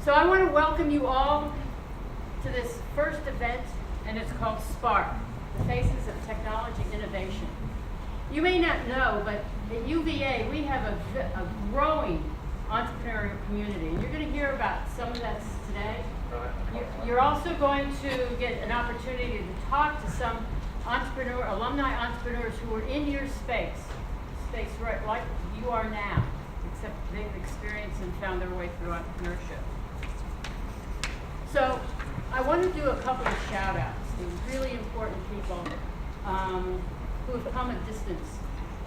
So I want to welcome you all to this first event, and it's called Spark, the Faces of Technology Innovation. You may not know, but at UVA we have a growing entrepreneurial community, and you're going to hear about some of that today. You're also going to get an opportunity to talk to some alumni entrepreneurs who are in your space right like you are now, except they've experienced and found their way through entrepreneurship. So I want to do a couple of shout outs to really important people who have come a distance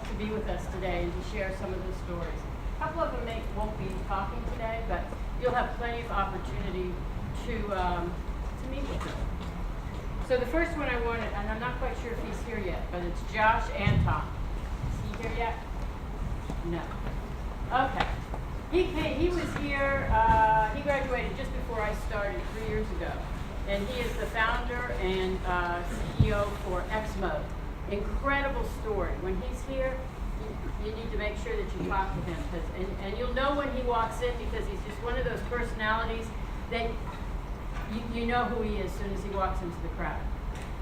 to be with us today and to share some of their stories. A couple of them won't be talking today, but you'll have plenty of opportunity to meet with them. So the first one I wanted, and I'm not quite sure if he's here yet, but it's Josh Anton. Is he here yet? No. Okay. He was here, he graduated just before I started 3 years ago. And he is the founder and CEO for Xmode. Incredible story. When he's here, you need to make sure that you talk to him. And you'll know when he walks in because he's just one of those personalities that you know who he is as soon as he walks into the crowd.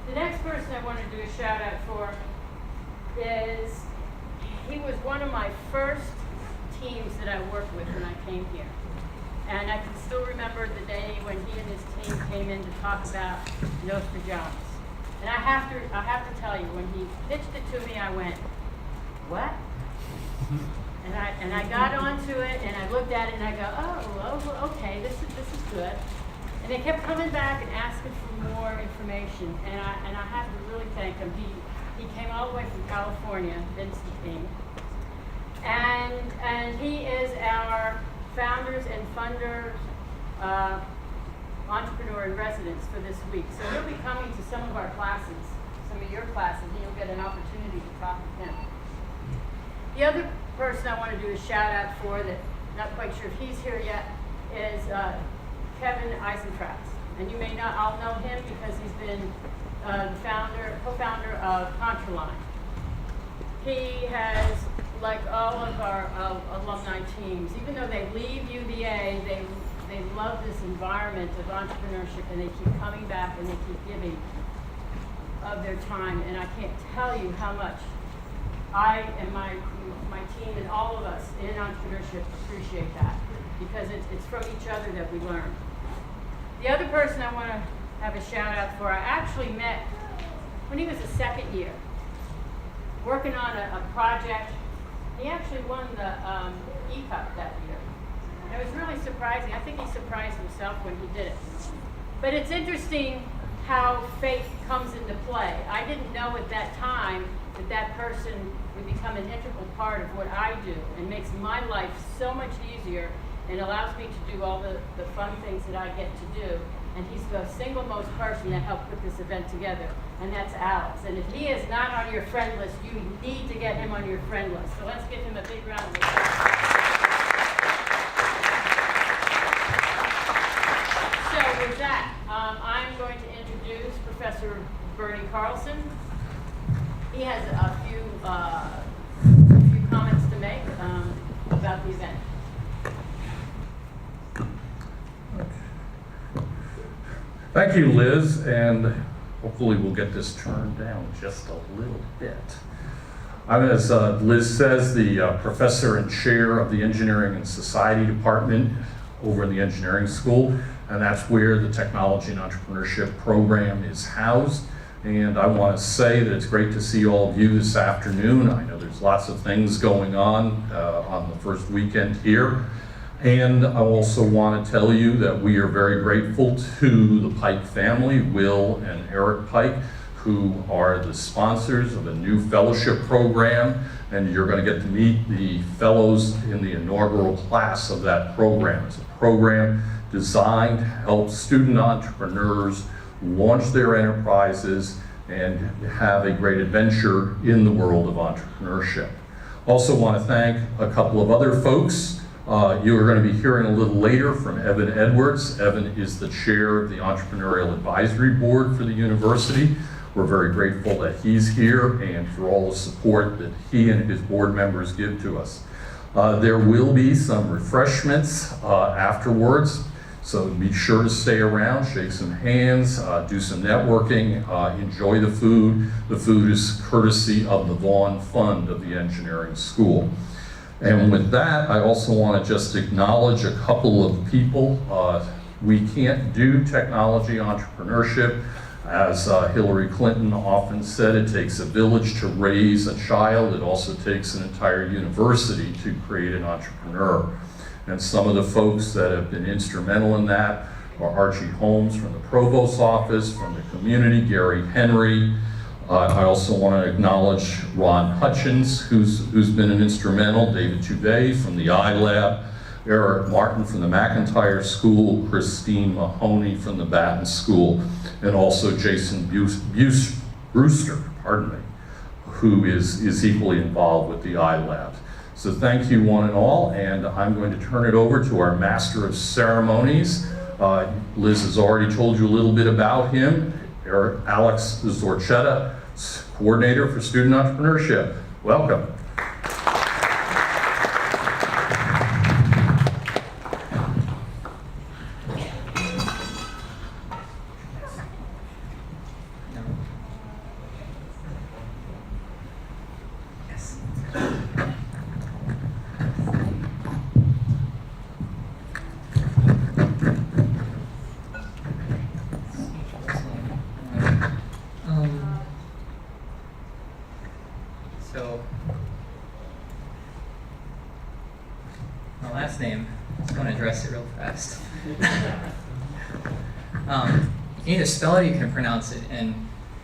The next person I want to do a shout out for is, he was one of my first teams that I worked with when I came here. And I can still remember the day when he and his team came in to talk about Nostradamus. And I have to tell you, when he pitched it to me, I went, what? And I got onto it and I looked at it and I go, oh, okay, this is good. And they kept coming back and asking for more information. And I have to really thank him. He came all the way from California, Vince the King. And he is our founders and funders entrepreneur in residence for this week. So he'll be coming to some of our classes, some of your classes, and you'll get an opportunity to talk with him. The other person I want to do a shout out for, that not quite sure if he's here yet, is Kevin Eisentrautz. And you may not all know him because he's been the co-founder of Contraline. He has, like all of our alumni teams, even though they leave UVA, they love this environment of entrepreneurship, and they keep coming back and they keep giving of their time. And I can't tell you how much I and my team and all of us in entrepreneurship appreciate that, because it's from each other that we learn. The other person I want to have a shout out for, I actually met when he was a second year, working on a project. He actually won the E-Cup that year. And it was really surprising. I think he surprised himself when he did it. But it's interesting how faith comes into play. I didn't know at that time that person would become an integral part of what I do and makes my life so much easier and allows me to do all the fun things that I get to do. And he's the single most person that helped put this event together, and that's Alex. And if he is not on your friend list, you need to get him on your friend list. So let's give him a big round of applause. So with that, I'm going to introduce Professor Bernie Carlson. He has a few comments to make about the event. Thank you, Liz, and hopefully we'll get this turned down just a little bit. I'm, as Liz says, the professor and chair of the Engineering and Society Department over in the engineering school, and that's where the Technology and Entrepreneurship program is housed. And I want to say that it's great to see all of you this afternoon. I know there's lots of things going on the first weekend here. And I also want to tell you that we are very grateful to the Pike family, Will and Eric Pike, who are the sponsors of a new fellowship program. And you're going to get to meet the fellows in the inaugural class of that program. It's a program designed to help student entrepreneurs launch their enterprises and have a great adventure in the world of entrepreneurship. Also want to thank a couple of other folks. You are going to be hearing a little later from Evan Edwards. Evan is the chair of the Entrepreneurial Advisory Board for the university. We're very grateful that he's here and for all the support that he and his board members give to us. There will be some refreshments afterwards. So be sure to stay around, shake some hands, do some networking, enjoy the food. The food is courtesy of the Vaughn Fund of the engineering school. And with that, I also want to just acknowledge a couple of people. We can't do technology entrepreneurship. As Hillary Clinton often said, it takes a village to raise a child. It also takes an entire university to create an entrepreneur. And some of the folks that have been instrumental in that are Archie Holmes from the Provost's office, from the community, Gary Henry. I also want to acknowledge Ron Hutchins, who's been an instrumental, David Tuve from the iLab, Eric Martin from the McIntyre School, Christine Mahoney from the Batten School, and also Jason Brewster, who is equally involved with the iLab. So thank you one and all, and I'm going to turn it over to our Master of Ceremonies. Liz has already told you a little bit about him, Alex Zorchetta, Coordinator for Student Entrepreneurship. Welcome. So, my last name, I just want to address it real fast. You can either spell it or you can pronounce it, and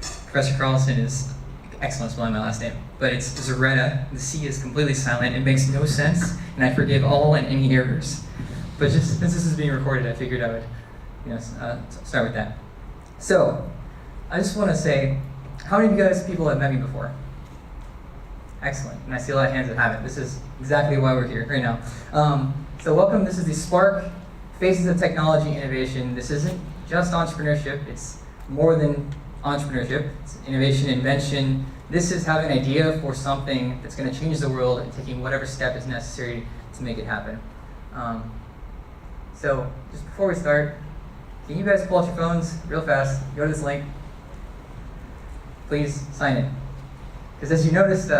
Professor Carlson is excellent spelling my last name, but it's Zoretta. The C is completely silent. It makes no sense, and I forgive all and any errors. But just since this is being recorded, I figured I would, start with that. So, I just want to say, how many of you people have met me before? Excellent, and I see a lot of hands that haven't. This is exactly why we're here right now. So welcome, this is the Spark Faces of Technology Innovation. This isn't just entrepreneurship, it's more than entrepreneurship. It's innovation, invention. This is having an idea for something that's going to change the world and taking whatever step is necessary to make it happen. So just before we start, can you guys pull out your phones real fast, go to this link, please sign it. Because as you noticed,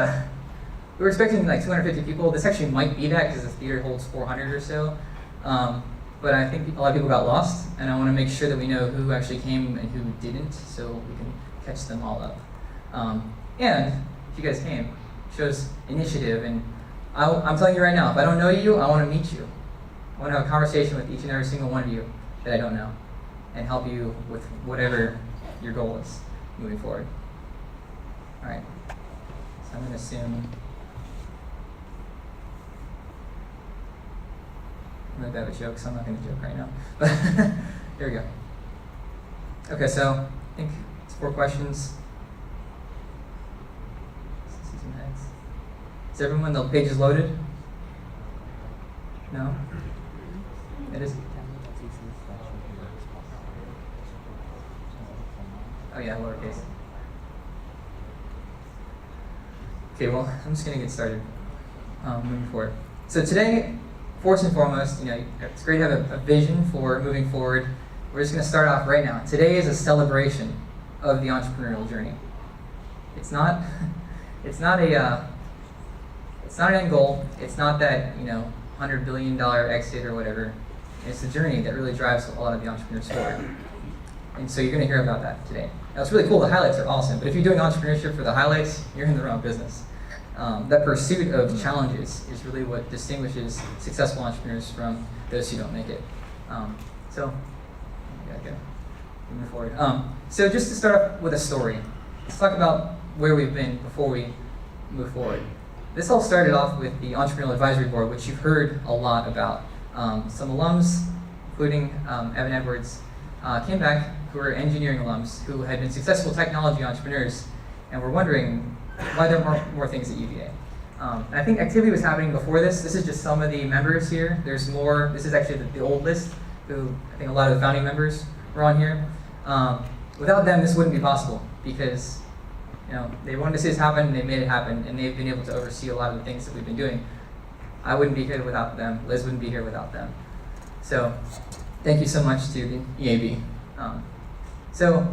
we were expecting like 250 people. This actually might be that because the theater holds 400 or so. But I think a lot of people got lost, and I want to make sure that we know who actually came and who didn't, so we can catch them all up. And if you guys came, it shows initiative. And I'm telling you right now, if I don't know you, I want to meet you. I want to have a conversation with each and every single one of you that I don't know, and help you with whatever your goal is moving forward. All right. So I'm going to assume. I'm really bad with jokes, so I'm not going to joke right now. But here we go. Okay, so I think it's 4 questions. See some heads. Is everyone, the page is loaded? No? It is? Oh yeah, lowercase. Okay, well, I'm just going to get started moving forward. So today, first and foremost, it's great to have a vision for moving forward. We're just going to start off right now. Today is a celebration of the entrepreneurial journey. It's not an end goal. It's not that $100 billion exit or whatever. It's the journey that really drives a lot of the entrepreneurs forward. And so you're going to hear about that today. Now it's really cool. The highlights are awesome. But if you're doing entrepreneurship for the highlights, you're in the wrong business. That pursuit of challenges is really what distinguishes successful entrepreneurs from those who don't make it. So, we gotta go. Move forward. So just to start off with a story, let's talk about where we've been before we move forward. This all started off with the Entrepreneurial Advisory Board, which you've heard a lot about. Some alums, including Evan Edwards, came back who were engineering alums who had been successful technology entrepreneurs and were wondering why there weren't more things at UVA. And I think activity was happening before this. This is just some of the members here. There's more. This is actually the old list, who I think a lot of the founding members were on here. Without them, this wouldn't be possible because they wanted to see this happen, and they made it happen, and they've been able to oversee a lot of the things that we've been doing. I wouldn't be here without them. Liz wouldn't be here without them. So thank you so much to the EAB. So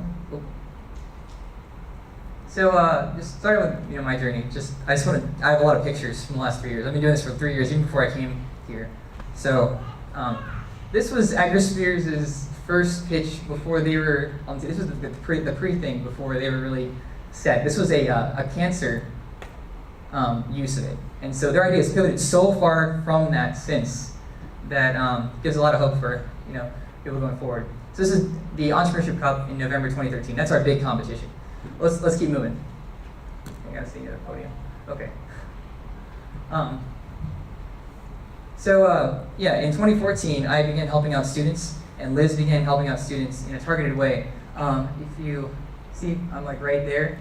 just starting with my journey. I have a lot of pictures from the last 3 years. I've been doing this for 3 years, even before I came here. So this was Agrispheres' first pitch before they were. This was the pre thing before they were really set. This was a cancer use of it, and so their idea has pivoted so far from that since that gives a lot of hope for people going forward. So this is the Entrepreneurship Cup in November 2013. That's our big competition. Let's keep moving. I gotta stay near the podium. Okay. Yeah, in 2014, I began helping out students, and Liz began helping out students in a targeted way. If you see, I'm like right there.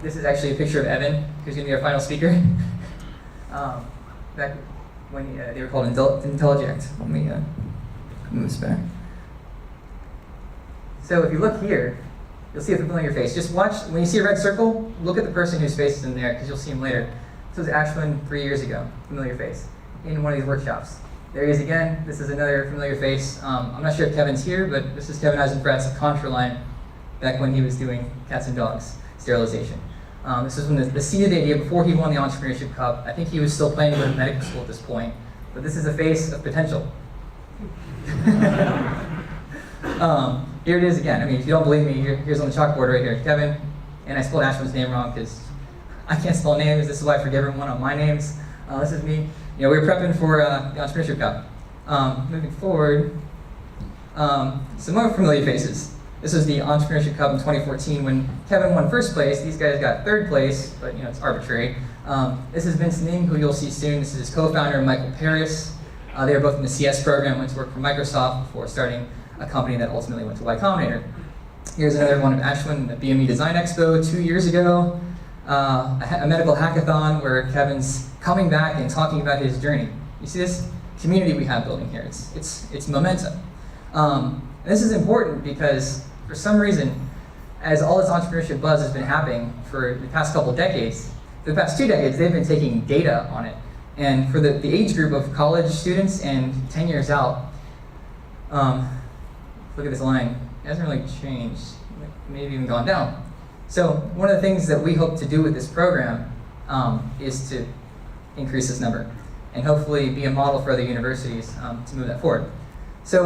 This is actually a picture of Evan, who's gonna be our final speaker. Back when they were called Intelliject. Let me move this back. So if you look here, you'll see a familiar face. Just watch, when you see a red circle, look at the person whose face is in there, because you'll see him later. This was Ashwin 3 years ago, familiar face, in one of these workshops. There he is again. This is another familiar face. I'm not sure if Kevin's here, but this is Kevin Eisenbrett's contra line back when he was doing cats and dogs sterilization. This was when the seed of the idea, before he won the Entrepreneurship Cup. I think he was still planning to go to medical school at this point, but this is a face of potential. Here it is again. I mean, if you don't believe me, here's on the chalkboard right here, Kevin, and I spelled Ashwin's name wrong because I can't spell names. This is why I forgive everyone on my names. This is me. We were prepping for the Entrepreneurship Cup. Moving forward, some more familiar faces. This was the Entrepreneurship Cup in 2014 when Kevin won first place. These guys got third place, but it's arbitrary. This is Vince Ning, who you'll see soon. This is his co-founder, Michael Paris. They were both in the CS program, went to work for Microsoft before starting a company that ultimately went to Y Combinator. Here's another one of Ashwin at the BME Design Expo 2 years ago. A medical hackathon where Kevin's coming back and talking about his journey. You see this community we have building here. It's momentum. And this is important because for some reason, as all this entrepreneurship buzz has been happening for the past couple decades, for the past 2 decades, they've been taking data on it. And for the age group of college students and 10 years out, look at this line. It hasn't really changed, maybe even gone down. So one of the things that we hope to do with this program is to increase this number and hopefully be a model for other universities to move that forward. So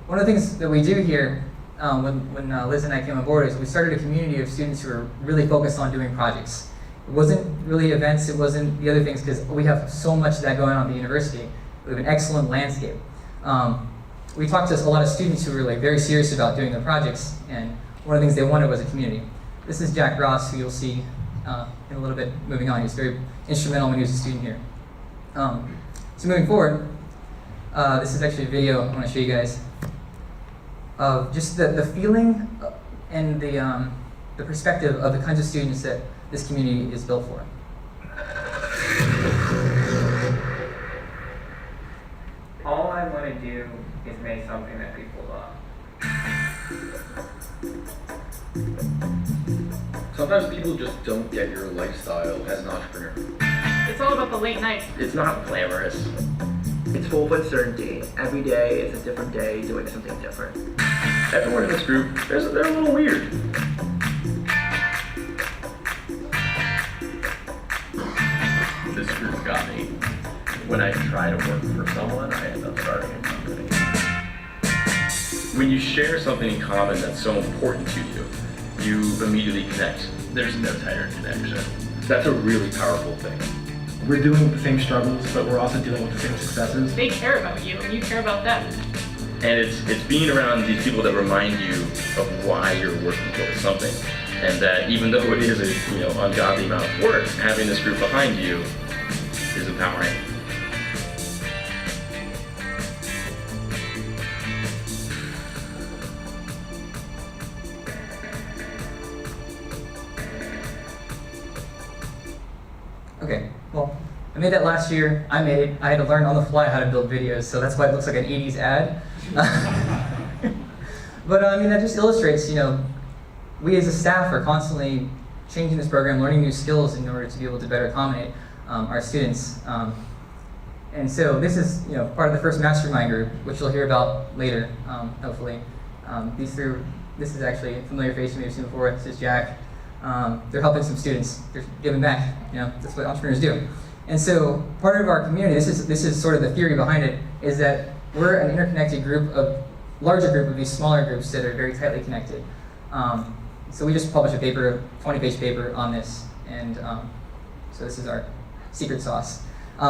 one of the things that we do here when Liz and I came on board is we started a community of students who are really focused on doing projects. It wasn't really events, it wasn't the other things, because we have so much of that going on at the university. We have an excellent landscape. We talked to a lot of students who were very serious about doing their projects, and one of the things they wanted was a community. This is Jack Ross, who you'll see in a little bit moving on. He's very instrumental when he was a student here. So moving forward, this is actually a video I want to show you guys of just the feeling and the perspective of the kinds of students that this community is built for. All I want to do is make something that people love. Sometimes people just don't get your lifestyle as an entrepreneur. It's all about the late nights. It's not glamorous. It's full of uncertainty. Every day is a different day doing something different. Everyone in this group, they're a little weird. This group got me. When I try to work for someone, I end up starting a company. When you share something in common that's so important to you, you immediately connect. There's no tighter connection. That's a really powerful thing. We're dealing with the same struggles, but we're also dealing with the same successes. They care about you, and you care about them. And it's being around these people that remind you of why you're working towards something. And that even though it is a ungodly amount of work, having this group behind you is empowering. Okay, well, I made that last year. I had to learn on the fly how to build videos, so that's why it looks like an 80s ad. But that just illustrates, we as a staff are constantly changing this program, learning new skills in order to be able to better accommodate our students. And so this is part of the first mastermind group, which you'll hear about later, hopefully. This is actually a familiar face you may have seen before. This is Jack. They're helping some students. They're giving back. That's what entrepreneurs do. And so part of our community, this is sort of the theory behind it, is that we're an interconnected larger group of these smaller groups that are very tightly connected. So we just published a paper, 20-page paper on this, and so this is our secret sauce.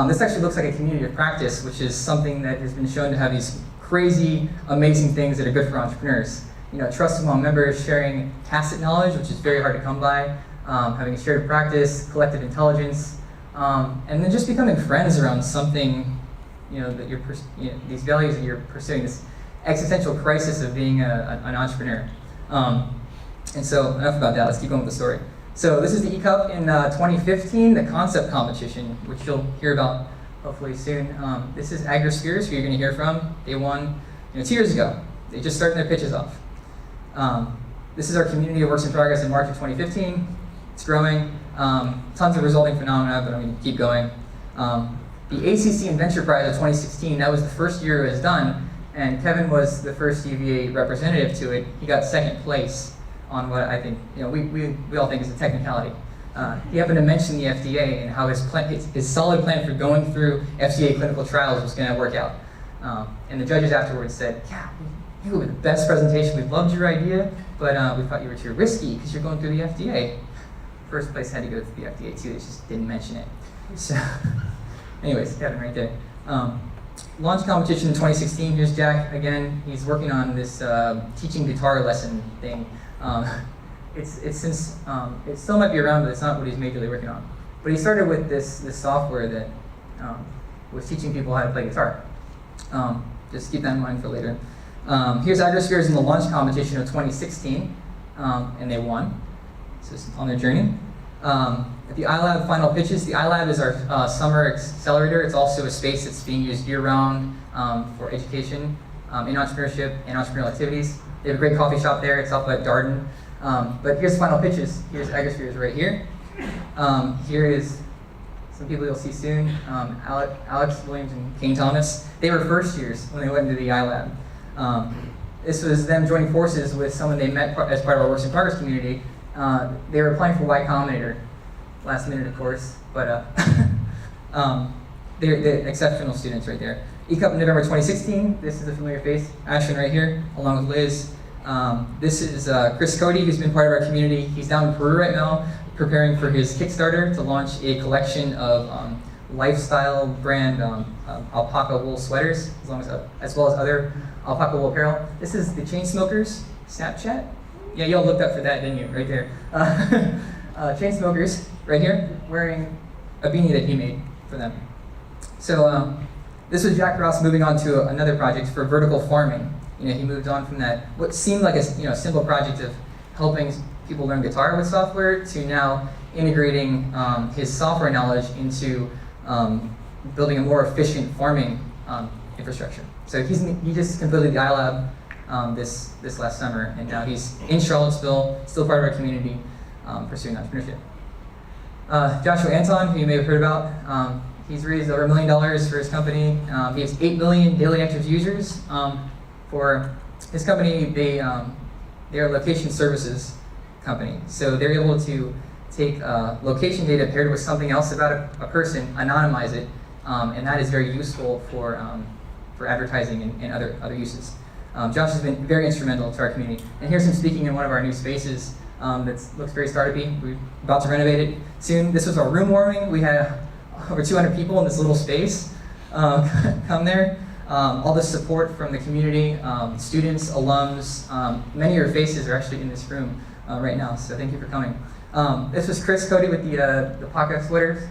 This actually looks like a community of practice, which is something that has been shown to have these crazy, amazing things that are good for entrepreneurs. Trust among members, sharing tacit knowledge, which is very hard to come by, having a shared practice, collective intelligence, and then just becoming friends around something, that these values that you're pursuing, this existential crisis of being an entrepreneur. And so enough about that, let's keep going with the story. So this is the E-Cup in 2015, the concept competition, which you'll hear about hopefully soon. This is AgriSpheres, who you're going to hear from. They won 2 years ago. They just started their pitches off. This is our community of works in progress in March of 2015. It's growing. Tons of resulting phenomena, but I'm going to keep going. The ACC Inventure Prize of 2016, that was the first year it was done, and Kevin was the first UVA representative to it. He got second place on what I think, we all think is a technicality. He happened to mention the FDA and how his solid plan for going through FDA clinical trials was going to work out. And the judges afterwards said, yeah, you were the best presentation, we loved your idea, but we thought you were too risky because you're going through the FDA. First place had to go through the FDA too, they just didn't mention it. So, anyways, Kevin right there. Launch competition in 2016, here's Jack again. He's working on this teaching guitar lesson thing. It still might be around, but it's not what he's majorly working on. But he started with this software that was teaching people how to play guitar. Just keep that in mind for later. Here's AgriSpheres in the launch competition of 2016, and they won. So it's on their journey. At the iLab final pitches, the iLab is our summer accelerator. It's also a space that's being used year-round for education in entrepreneurship and entrepreneurial activities. They have a great coffee shop there. It's off at Darden. But here's the final pitches. Here's AgriSpheres right here. Here is some people you'll see soon. Alex Williams and Kane Thomas. They were first years when they went into the iLab. This was them joining forces with someone they met as part of our Works in Progress community. They were applying for Y Combinator, last minute of course, but they're exceptional students right there. E-Cup in November 2016, this is a familiar face, Ashton right here, along with Liz. This is Chris Cody, who's been part of our community. He's down in Peru right now, preparing for his Kickstarter to launch a collection of lifestyle brand alpaca wool sweaters, as well as other alpaca wool apparel. This is the Chainsmokers Snapchat. Yeah, y'all looked up for that, didn't you? Right there. Chainsmokers, right here, wearing a beanie that he made for them. So this was Jack Ross moving on to another project for vertical farming. He moved on from that, what seemed like a simple project of helping people learn guitar with software, to now integrating his software knowledge into building a more efficient farming infrastructure. So he just completed the iLab this last summer, and now he's in Charlottesville, still part of our community, pursuing entrepreneurship. Joshua Anton, who you may have heard about, he's raised over $1 million for his company. He has 8 million daily active users. For his company, they're a location services company, so they're able to take location data paired with something else about a person, anonymize it, and that is very useful for advertising and other uses. Josh has been very instrumental to our community. And here's him speaking in one of our new spaces that looks very startup-y. We're about to renovate it soon. This was our room warming. We had over 200 people in this little space come there. All the support from the community, students, alums. Many of your faces are actually in this room right now, so thank you for coming. This was Chris Cody with the pocket sweaters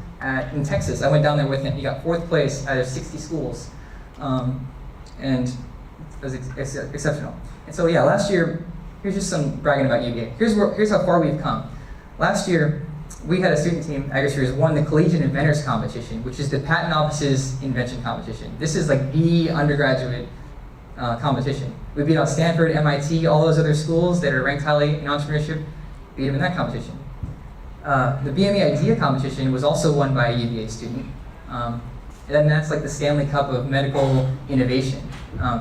in Texas. I went down there with him. He got 4th place out of 60 schools. And it was exceptional. And so yeah, last year, here's just some bragging about UVA. Here's how far we've come. Last year, we had a student team, AgriSpheres, won the Collegiate Inventors Competition, which is the Patent Office's invention competition. This is like the undergraduate competition. We beat out Stanford, MIT, all those other schools that are ranked highly in entrepreneurship, beat them in that competition. The BME Idea competition was also won by a UVA student. And then that's like the Stanley Cup of medical innovation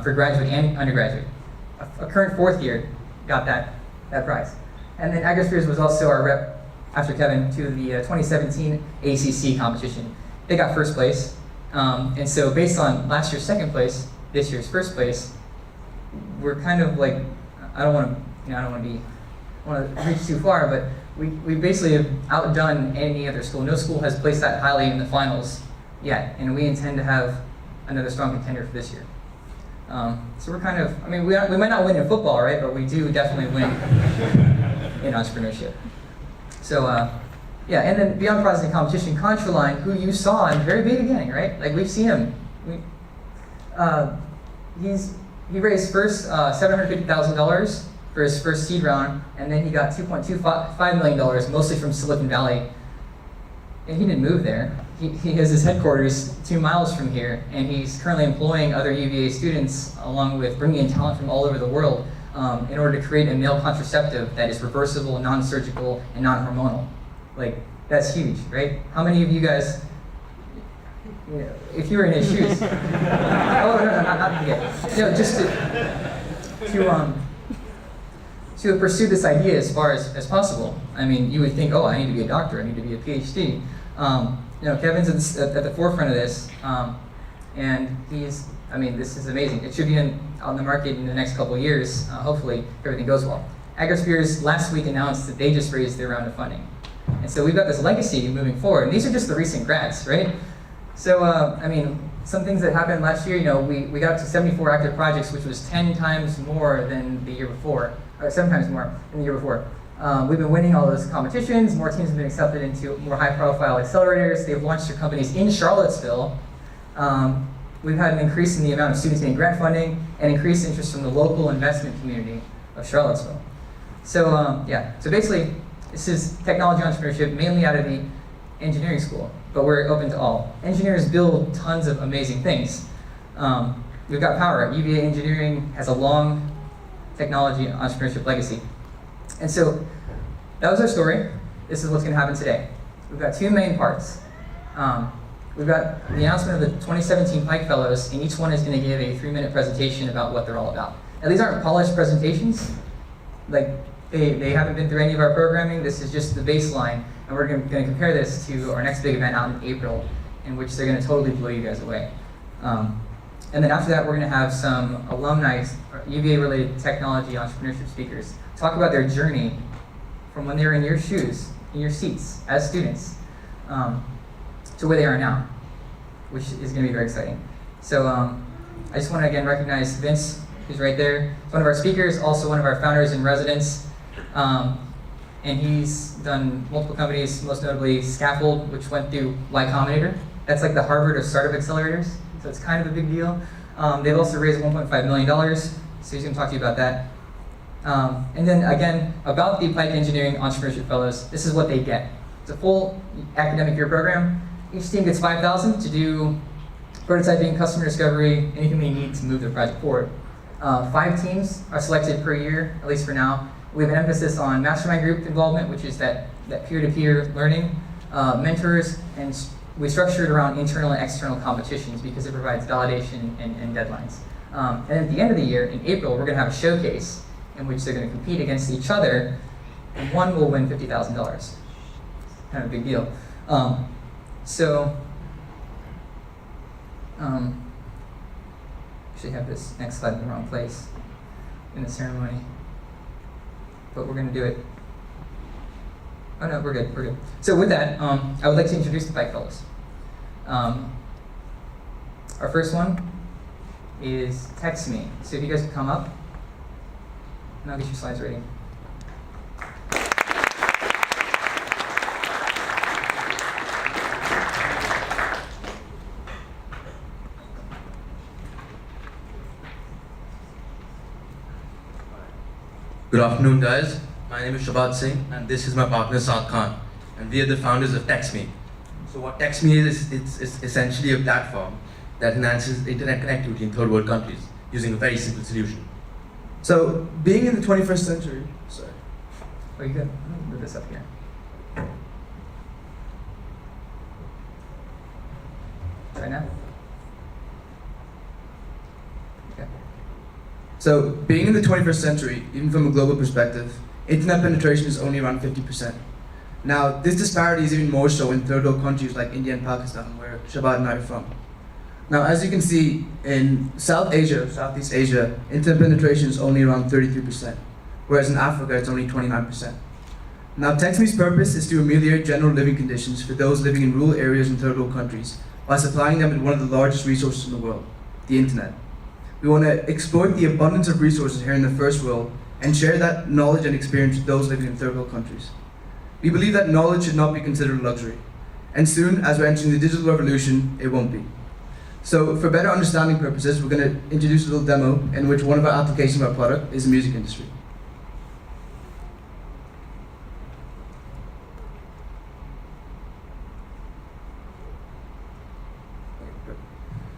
for graduate and undergraduate. A current fourth year got that prize. And then Agrospheres was also our rep, after Kevin, to the 2017 ACC competition. They got first place. And so based on last year's second place, this year's first place, we're kind of like, I don't want to reach too far, but we basically have outdone any other school. No school has placed that highly in the finals yet, and we intend to have another strong contender for this year. So we're kind of, I mean, we might not win in football, right? But we do definitely win in entrepreneurship. So, yeah, and then beyond prizes and competition, Contraline, who you saw in the very beginning, right? Like we've seen him. He raised first $750,000 for his first seed round, and then he got $2.25 million, mostly from Silicon Valley. And he didn't move there. He has his headquarters 2 miles from here, and he's currently employing other UVA students, along with bringing in talent from all over the world, in order to create a male contraceptive that is reversible, non-surgical, and non-hormonal. Like, that's huge, right? How many of you guys, you know, if you were in his shoes, oh, no, not yet. No, just to pursue this idea as far as possible. I mean, you would think, oh, I need to be a doctor, I need to be a PhD. You know, Kevin's at the forefront of this, and I mean, this is amazing. It should be on the market in the next couple of years, hopefully, if everything goes well. Agrospheres last week announced that they just raised their round of funding. And so we've got this legacy moving forward, and these are just the recent grads, right? So, I mean, some things that happened last year, you know, we got up to 74 active projects, which was 10 times more than the year before, or 7 times more than the year before. We've been winning all those competitions. More teams have been accepted into more high-profile accelerators. They've launched their companies in Charlottesville. We've had an increase in the amount of students getting grant funding and increased interest from the local investment community of Charlottesville. So, yeah, so basically, this is technology entrepreneurship, mainly out of the engineering school, but we're open to all. Engineers build tons of amazing things. We've got power. UVA Engineering has a long technology and entrepreneurship legacy. And so that was our story. This is what's going to happen today. We've got 2 main parts. We've got the announcement of the 2017 Pike Fellows, and each one is going to give a 3-minute presentation about what they're all about. Now, these aren't polished presentations. Like, they haven't been through any of our programming. This is just the baseline, and we're going to compare this to our next big event out in April, in which they're going to totally blow you guys away. And then after that, we're going to have some alumni, UVA-related technology entrepreneurship speakers talk about their journey from when they were in your shoes, in your seats as students, to where they are now, which is going to be very exciting. So I just want to again recognize Vince, who's right there. He's one of our speakers, also one of our founders in residence. And he's done multiple companies, most notably Scaffold, which went through Y Combinator. That's like the Harvard of startup accelerators, so it's kind of a big deal. They've also raised $1.5 million, so he's going to talk to you about that. And then again, about the Pike Engineering Entrepreneurship Fellows, this is what they get. It's a full academic year program. Each team gets $5,000 to do prototyping, customer discovery, anything they need to move their project forward. 5 teams are selected per year, at least for now. We have an emphasis on mastermind group involvement, which is that peer-to-peer learning, mentors, and we structure it around internal and external competitions because it provides validation and deadlines. And at the end of the year, in April, we're going to have a showcase in which they're going to compete against each other, and one will win $50,000. Kind of a big deal. Actually have this next slide in the wrong place in the ceremony, but we're going to do it. Oh no, we're good, we're good. So with that, I would like to introduce the Pike Fellows. Our first one is Text Me. So if you guys could come up, and I'll get your slides ready. Good afternoon, guys. My name is Shabad Singh, and this is my partner Saad Khan, and we are the founders of TextMe. So what TextMe is, it's essentially a platform that enhances internet connectivity in third world countries using a very simple solution. So, being in the 21st century, sorry. Oh, you good? I'm gonna move this up here. Try right now. Okay. So, being in the 21st century, even from a global perspective, internet penetration is only around 50%. Now, this disparity is even more so in third world countries like India and Pakistan, where Shabbat and I are from. Now, as you can see, in South Asia, Southeast Asia, internet penetration is only around 33%, whereas in Africa it's only 29%. Now, TextMe's purpose is to ameliorate general living conditions for those living in rural areas in third world countries by supplying them with one of the largest resources in the world, the internet. We want to exploit the abundance of resources here in the first world and share that knowledge and experience with those living in third world countries. We believe that knowledge should not be considered a luxury, and soon, as we're entering the digital revolution, it won't be. So, for better understanding purposes, we're going to introduce a little demo in which one of our applications of our product is the music industry.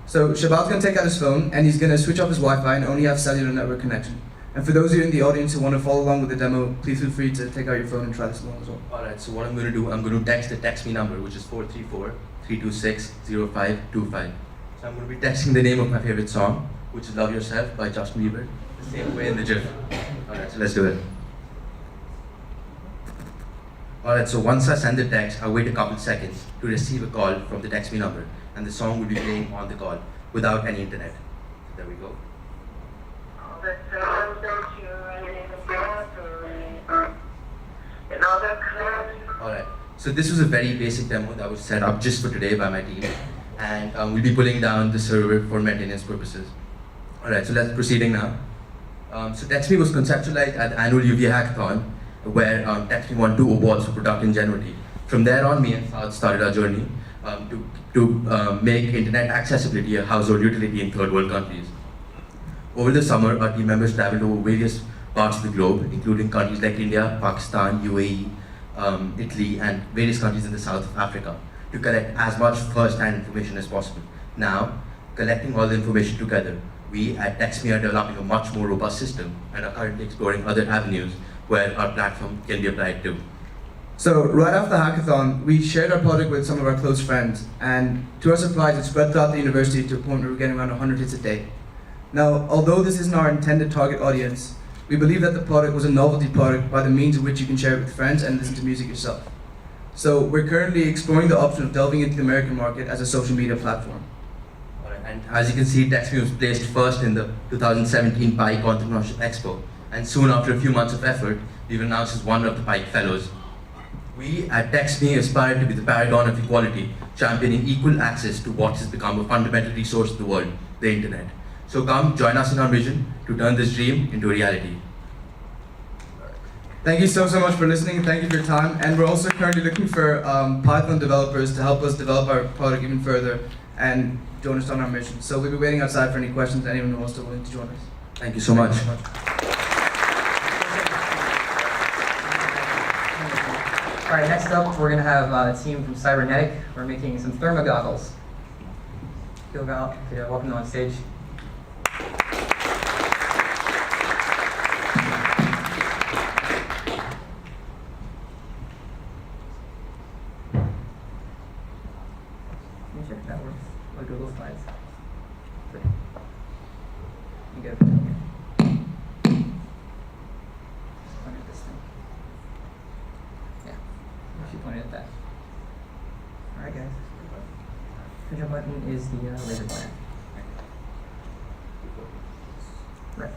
So Shabbat's going to take out his phone and he's going to switch off his Wi-Fi and only have cellular network connection. And for those of you in the audience who want to follow along with the demo, please feel free to take out your phone and try this along as well. Alright, so what I'm going to do, I'm going to text the TextMe number, which is 434-326-0525. So I'm going to be texting the name of my favorite song, which is Love Yourself by Justin Bieber, the same way in the GIF. Alright, so let's do it. Alright, so once I send the text, I'll wait a couple seconds to receive a call from the TextMe number, and the song will be playing on the call without any internet. So there we go. Alright, so this was a very basic demo that was set up just for today by my team, and we'll be pulling down the server for maintenance purposes. Alright, so let's proceeding now. So TextMe was conceptualized at the annual UVA Hackathon, where TextMe won 2 awards for product ingenuity. From there on, me and Saad started our journey to make internet accessibility a household utility in third world countries. Over the summer, our team members traveled over various parts of the globe, including countries like India, Pakistan, UAE, Italy, and various countries in the south of Africa, to collect as much first-hand information as possible. Now, collecting all the information together, we at TextMe are developing a much more robust system and are currently exploring other avenues where our platform can be applied to. So right after the hackathon, we shared our product with some of our close friends, and to our surprise, it spread throughout the university to a point where we're getting around 100 hits a day. Now, although this isn't our intended target audience, we believe that the product was a novelty product by the means of which you can share it with friends and listen to music yourself. So we're currently exploring the option of delving into the American market as a social media platform. And as you can see, TextMe was placed first in the 2017 Pike Entrepreneurship Expo, and soon after a few months of effort, we were announced as one of the Pike Fellows. We at TextMe aspire to be the paragon of equality, championing equal access to what has become a fundamental resource of the world, the internet. So come, join us in our mission to turn this dream into a reality. Thank you so much for listening, thank you for your time, and we're also currently looking for Python developers to help us develop our product even further and join us on our mission. So we'll be waiting outside for any questions, anyone who wants to willing to join us. Thank you so much. All right, next up, we're going to have a team from Cybernetic. We're making some thermo goggles. Welcome on stage. Make sure that works. Like Google Slides. Good. You get it from here. Point at this thing. Yeah. She pointed at that. All right, guys. Control button is the laser pointer. Right.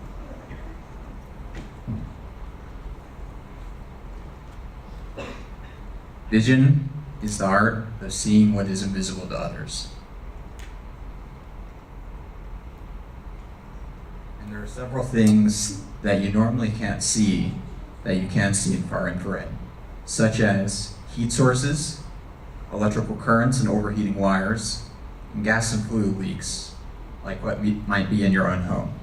Vision is the art of seeing what is invisible to others. And there are several things that you normally can't see that you can see in far infrared, such as heat sources, electrical currents and overheating wires, and gas and fluid leaks, like what might be in your own home.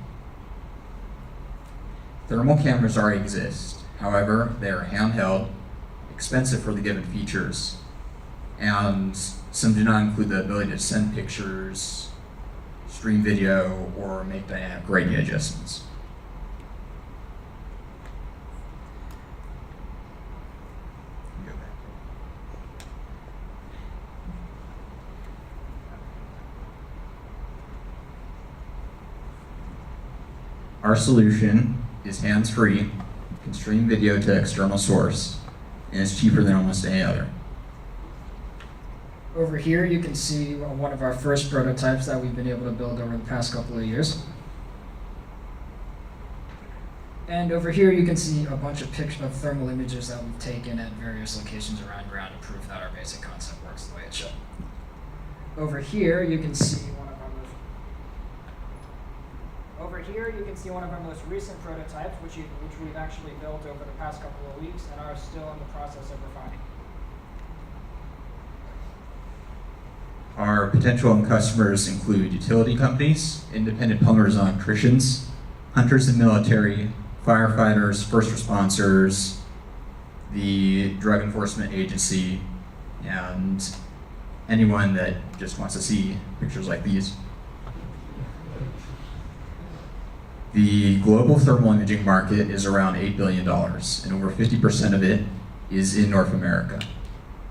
Thermal cameras already exist. However, they are handheld, expensive for the given features, and some do not include the ability to send pictures, stream video, or make dynamic gradient adjustments. Our solution is hands-free, can stream video to external source, and is cheaper than almost any other. Over here, you can see one of our first prototypes that we've been able to build over the past couple of years. And over here, you can see a bunch of thermal images that we've taken at various locations around ground to prove that our basic concept works the way it should. Over here, you can see one of our most recent prototypes, which we've actually built over the past couple of weeks and are still in the process of refining. Our potential customers include utility companies, independent plumbers and electricians, hunters and military, firefighters, first responders, the Drug Enforcement Agency, and anyone that just wants to see pictures like these. The global thermal imaging market is around $8 billion, and over 50% of it is in North America.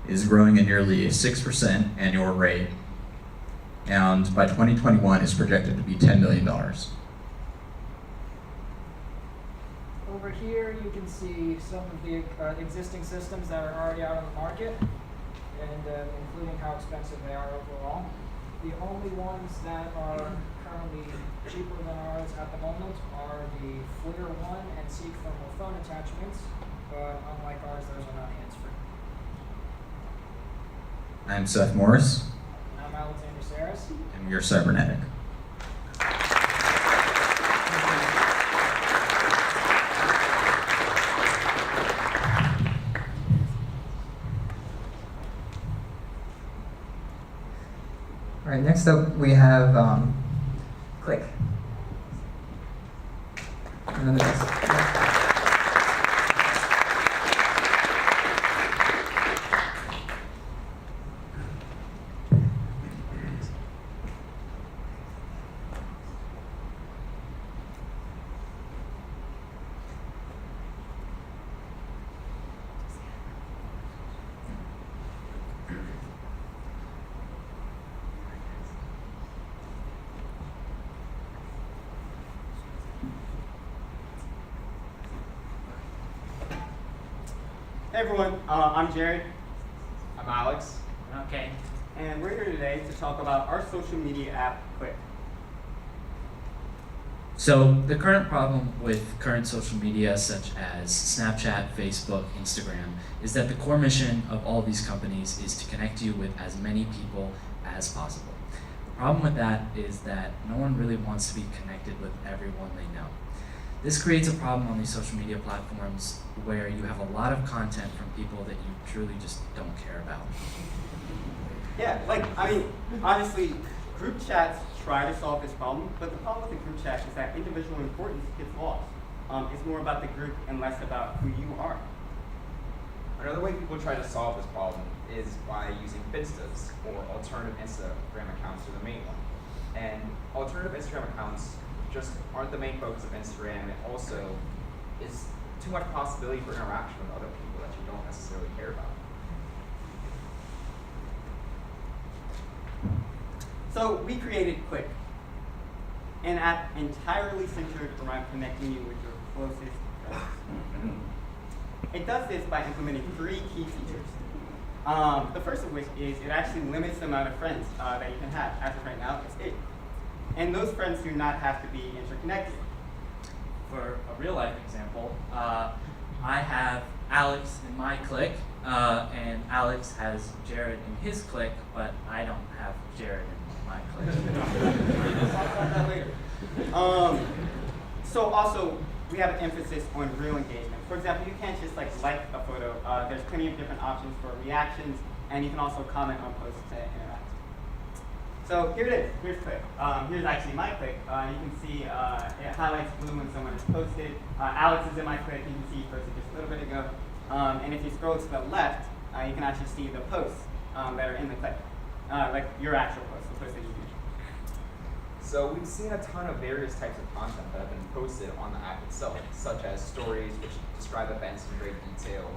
It is growing at nearly a 6% annual rate, and by 2021 is projected to be $10 billion. Over here, you can see some of the existing systems that are already out on the market, and including how expensive they are overall. The only ones that are currently cheaper than ours at the moment are the FLIR 1 and Seek thermal phone attachments, but unlike ours, those are not hands-free. I'm Seth Morris, I'm Alexander Saris. and we are Cybernetic. All right, next up we have Click. And then Hey everyone, I'm Jared. I'm Alex. Okay. And we're here today to talk about our social media app, Pike. So the current problem with current social media such as Snapchat, Facebook, Instagram is that the core mission of all these companies is to connect you with as many people as possible. The problem with that is that no one really wants to be connected with everyone they know. This creates a problem on these social media platforms where you have a lot of content from people that you truly just don't care about. Yeah, honestly, group chats try to solve this problem, but the problem with the group chat is that individual importance gets lost. It's more about the group and less about who you are. Another way people try to solve this problem is by using Finstas, or alternative Instagram accounts, to the main one. And alternative Instagram accounts just aren't the main focus of Instagram. It also is too much possibility for interaction with other people that you don't necessarily care about. So we created Pike, an app entirely centered around connecting you with your closest friends. It does this by implementing 3 key features. The first of which is it actually limits the amount of friends that you can have. As of right now, it's 8. And those friends do not have to be interconnected. For a real life example, I have Alex in my clique, and Alex has Jared in his clique, but I don't have Jared in my clique. We'll talk about that later. So also, we have an emphasis on real engagement. For example, you can't just like a photo. There's plenty of different options for reactions, and you can also comment on posts to interact. So here it is. Here's Pike. Here's actually my clique. You can see it highlights blue when someone is posted. Alex is in my clique. You can see he posted just a little bit ago. And if you scroll to the left, you can actually see the posts that are in the clique, like your actual posts, the posts that you do. So we've seen a ton of various types of content that have been posted on the app itself, such as stories, which describe events in great detail.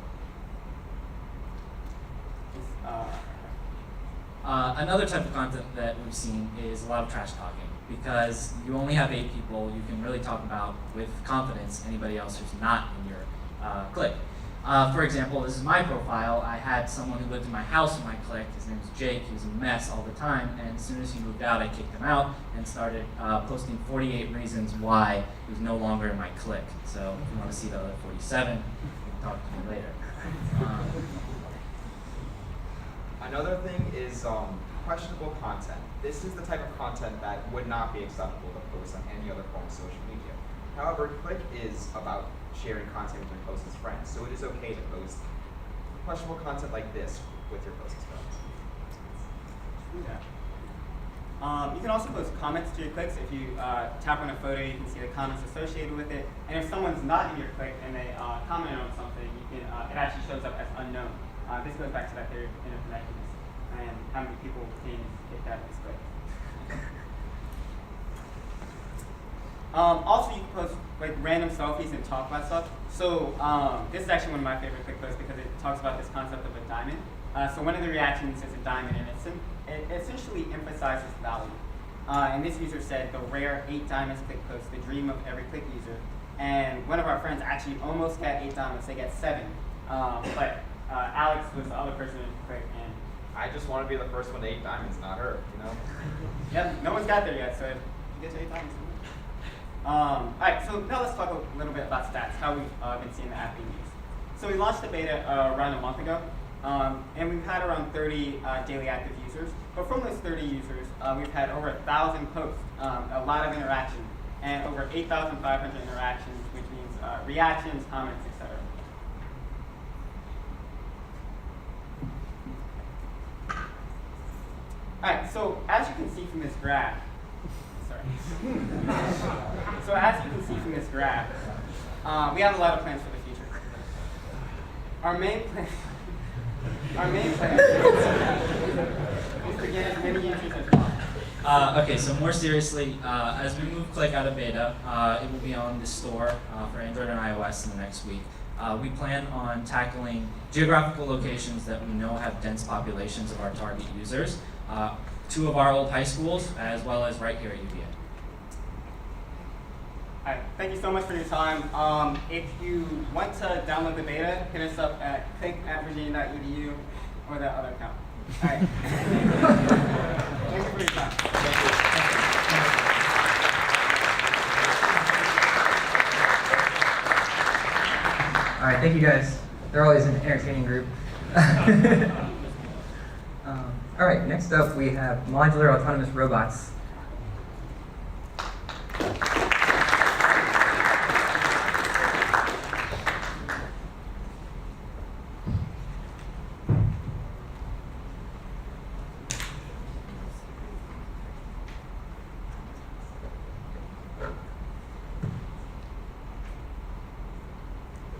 Another type of content that we've seen is a lot of trash talking. because you only have 8 people you can really talk about with confidence anybody else who's not in your clique. For example, this is my profile. I had someone who lived in my house in my clique. His name was Jake. He was a mess all the time, and as soon as he moved out, I kicked him out and started posting 48 reasons why he was no longer in my clique. So if you want to see the other 47, you can talk to me later. Another thing is questionable content. This is the type of content that would not be acceptable to post on any other form of social media. However, Click is about sharing content with your closest friends, so it is okay to post questionable content like this with your closest friends. Yeah. You can also post comments to your cliques. If you tap on a photo, you can see the comments associated with it. And if someone's not in your clique and they comment on something, you can, it actually shows up as unknown. This goes back to that theory of interconnectedness and how many people can get that in this clique. Also, you can post like random selfies and talk about stuff. So this is actually one of my favorite click posts because it talks about this concept of a diamond. So one of the reactions is a diamond, and it essentially emphasizes value. And this user said, the rare 8 diamonds click post, the dream of every click user. And one of our friends actually almost got 8 diamonds. They got 7. But Alex was the other person in the click, and I just want to be the first one to 8 diamonds, not her, you know? Yep, no one's got there yet, so if you get to 8 diamonds. Alright, so now let's talk a little bit about stats, how we've been seeing the app being used. So we launched the beta around a month ago, and we've had around 30 daily active users. But from those 30 users, we've had over 1,000 posts, a lot of interaction, and over 8,500 interactions, which means reactions, comments, etc. Alright, so as you can see from this graph, so as you can see from this graph, we have a lot of plans for the future. Our main plan is to get as many users as possible. Okay, so more seriously, as we move Click out of beta, it will be on the store for Android and iOS in the next week. We plan on tackling geographical locations that we know have dense populations of our target users. 2 of our old high schools, as well as right here at UVA. All right, thank you so much for your time. If you want to download the beta, hit us up at click@virginia.edu or that other account. All right. Thank you for your time. All right, thank you guys. They're always an entertaining group. All right, next up we have modular autonomous robots.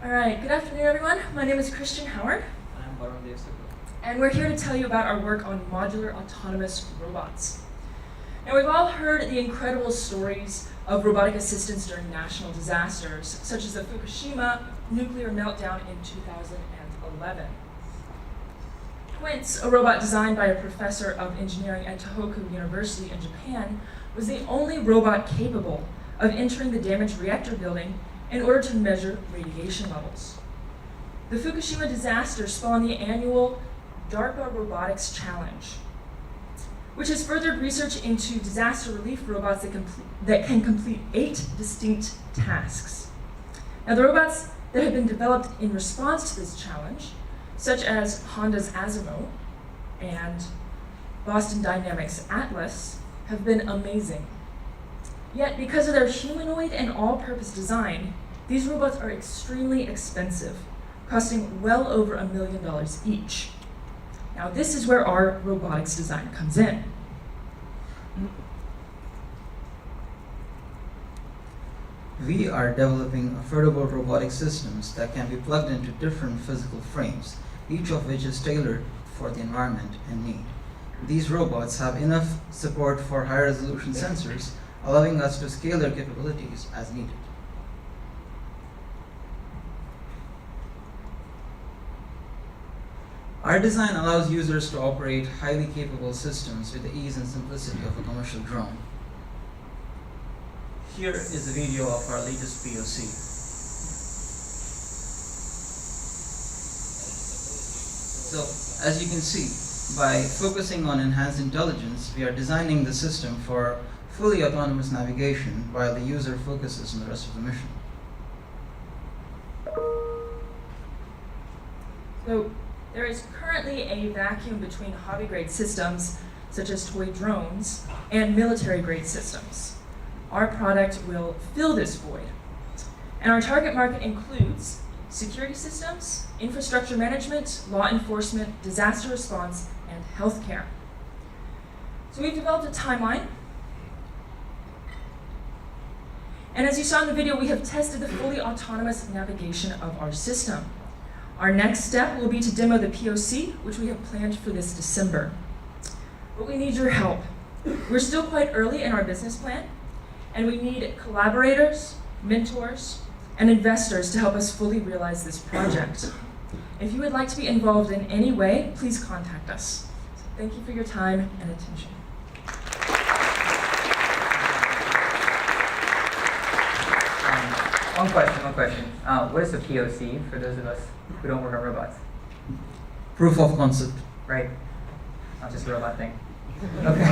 All right, good afternoon, everyone. My name is Christian Howard. I'm Varun Devsakar. And we're here to tell you about our work on modular autonomous robots. Now, we've all heard the incredible stories of robotic assistance during national disasters, such as the Fukushima nuclear meltdown in 2011. Quince, a robot designed by a professor of engineering at Tohoku University in Japan, was the only robot capable of entering the damaged reactor building in order to measure radiation levels. The Fukushima disaster spawned the annual DARPA Robotics Challenge, which has furthered research into disaster relief robots that can complete 8 distinct tasks. Now, the robots that have been developed in response to this challenge, such as Honda's Asimo and Boston Dynamics' Atlas, have been amazing. Yet, because of their humanoid and all-purpose design, these robots are extremely expensive, costing well over $1 million each. Now, this is where our robotics design comes in. We are developing affordable robotic systems that can be plugged into different physical frames, each of which is tailored for the environment and need. These robots have enough support for high-resolution sensors, allowing us to scale their capabilities as needed. Our design allows users to operate highly capable systems with the ease and simplicity of a commercial drone. Here is a video of our latest POC. So, as you can see, by focusing on enhanced intelligence, we are designing the system for fully autonomous navigation while the user focuses on the rest of the mission. So there is currently a vacuum between hobby-grade systems, such as toy drones, and military-grade systems. Our product will fill this void. And our target market includes security systems, infrastructure management, law enforcement, disaster response, and healthcare. So we've developed a timeline. And as you saw in the video, we have tested the fully autonomous navigation of our system. Our next step will be to demo the POC, which we have planned for this December. But we need your help. We're still quite early in our business plan, and we need collaborators, mentors, and investors to help us fully realize this project. If you would like to be involved in any way, please contact us. So thank you for your time and attention. One question. What is a POC for those of us who don't work on robots? Proof of concept. Right? Not just a robot thing. Okay.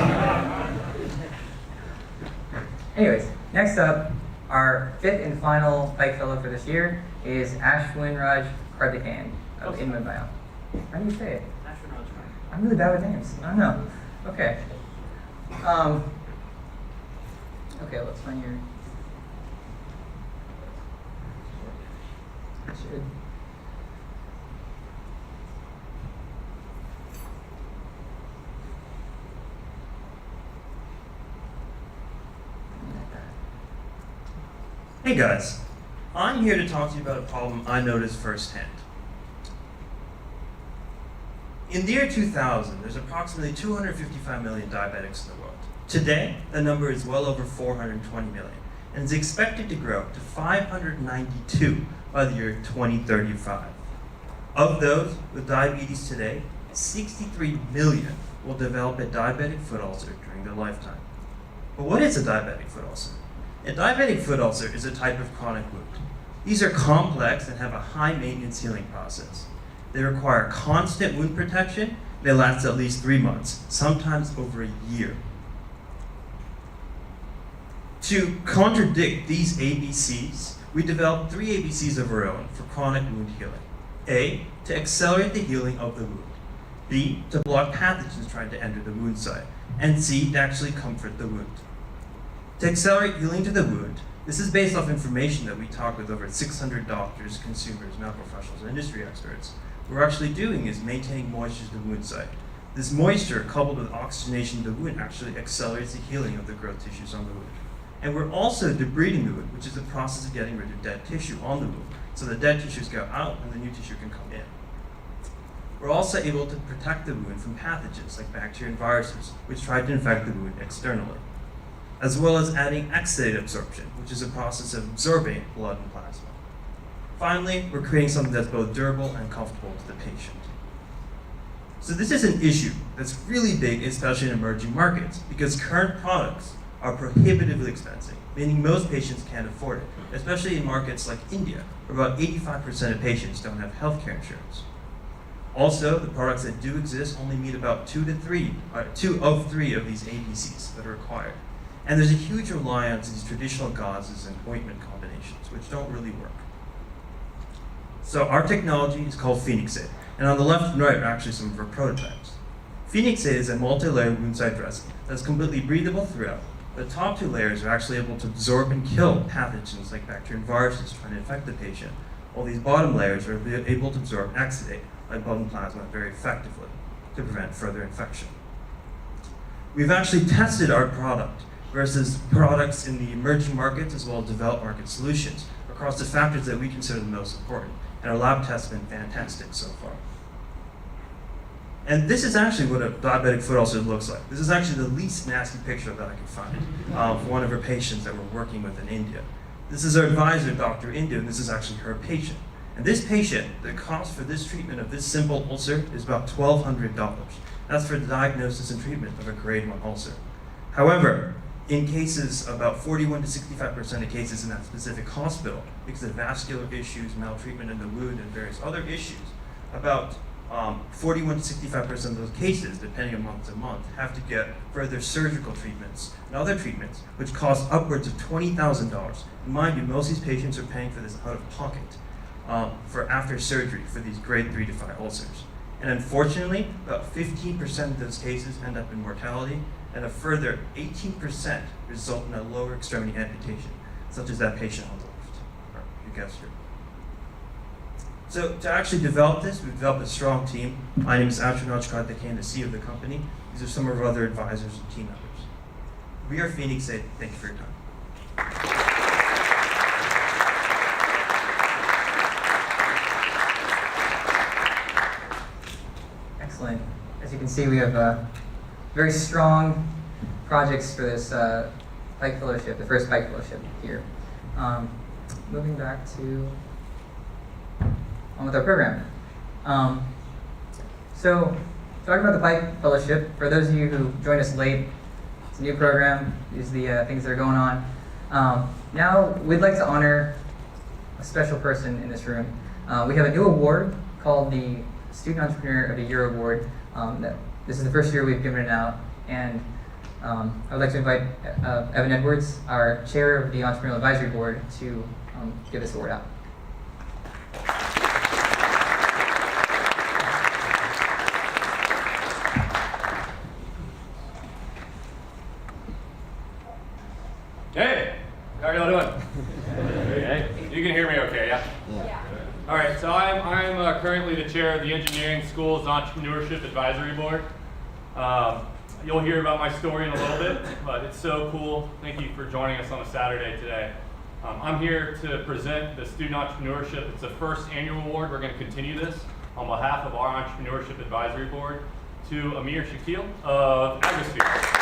Anyways, next up, our fifth and final Pike Fellow for this year is Ashwinraj Karthikeyan of Inman Bio. How do you say it? I'm really bad with names. I don't know. Okay. Okay, let's find your. Should. Hey guys, I'm here to talk to you about a problem I noticed firsthand. In the year 2000, there's approximately 255 million diabetics in the world. Today, the number is well over 420 million, and is expected to grow to 592 by the year 2035. Of those with diabetes today, 63 million will develop a diabetic foot ulcer during their lifetime. But what is a diabetic foot ulcer? A diabetic foot ulcer is a type of chronic wound. These are complex and have a high maintenance healing process. They require constant wound protection. They last at least 3 months, sometimes over a year. To contradict these ABCs, we developed 3 ABCs of our own for chronic wound healing. A, to accelerate the healing of the wound. B, to block pathogens trying to enter the wound site. And C, to actually comfort the wound. To accelerate healing to the wound, this is based off information that we talked with over 600 doctors, consumers, medical professionals, and industry experts. What we're actually doing is maintaining moisture to the wound site. This moisture, coupled with oxygenation to the wound, actually accelerates the healing of the growth tissues on the wound. And we're also debriding the wound, which is the process of getting rid of dead tissue on the wound, so the dead tissues go out and the new tissue can come in. We're also able to protect the wound from pathogens like bacteria and viruses, which try to infect the wound externally, as well as adding exudate absorption, which is a process of absorbing blood and plasma. Finally, we're creating something that's both durable and comfortable to the patient. So this is an issue that's really big, especially in emerging markets, because current products are prohibitively expensive, meaning most patients can't afford it, especially in markets like India, where about 85% of patients don't have healthcare insurance. Also, the products that do exist only meet about 2 of 3 of these ABCs that are required. And there's a huge reliance on these traditional gauzes and ointment combinations, which don't really work. So our technology is called Phoenixate, and on the left and right are actually some of our prototypes. Phoenixate is a multi-layer wound site dressing that's completely breathable throughout. The top 2 layers are actually able to absorb and kill pathogens like bacteria and viruses trying to infect the patient, while these bottom layers are able to absorb exudate like blood and plasma very effectively to prevent further infection. We've actually tested our product versus products in the emerging markets as well as developed market solutions across the factors that we consider the most important, and our lab tests have been fantastic so far. And this is actually what a diabetic foot ulcer looks like. This is actually the least nasty picture that I could find for one of our patients that we're working with in India. This is our advisor, Dr. Indu, and this is actually her patient. And this patient, the cost for this treatment of this simple ulcer is about $1,200. That's for the diagnosis and treatment of a grade 1 ulcer. However, in cases, about 41 to 65% of cases in that specific hospital, because of vascular issues, maltreatment in the wound, and various other issues, about 41 to 65% of those cases, depending on month to month, have to get further surgical treatments and other treatments, which cost upwards of $20,000. Mind you, most of these patients are paying for this out of pocket for after surgery for these grade 3 to 5 ulcers. And unfortunately, about 15% of those cases end up in mortality, and a further 18% result in a lower extremity amputation, such as that patient on the left, or you guessed it. So to actually develop this, we developed a strong team. My name is Entrepreneurship, the CEO of the company. These are some of our other advisors and team members. We are Phoenix 8. Thank you for your time. Excellent. As you can see, we have very strong projects for this Pike Fellowship, the first Pike Fellowship here. Moving back to on with our program. So, talking about the Pike Fellowship, for those of you who joined us late, it's a new program. These are the things that are going on. Now, we'd like to honor a special person in this room. We have a new award called the Student Entrepreneur of the Year Award. This is the first year we've given it out, and I would like to invite Evan Edwards, our chair of the Entrepreneurial Advisory Board, to give this award out. Hey, how are y'all doing? Hey, you can hear me okay, yeah? Yeah. All right, so I'm currently the chair of the Engineering School's Entrepreneurship Advisory Board. You'll hear about my story in a little bit, but it's so cool. Thank you for joining us on a Saturday today. I'm here to present the Student Entrepreneurship. It's the first annual award. We're going to continue this on behalf of our Entrepreneurship Advisory Board to Amir Shakil of Agrosphere.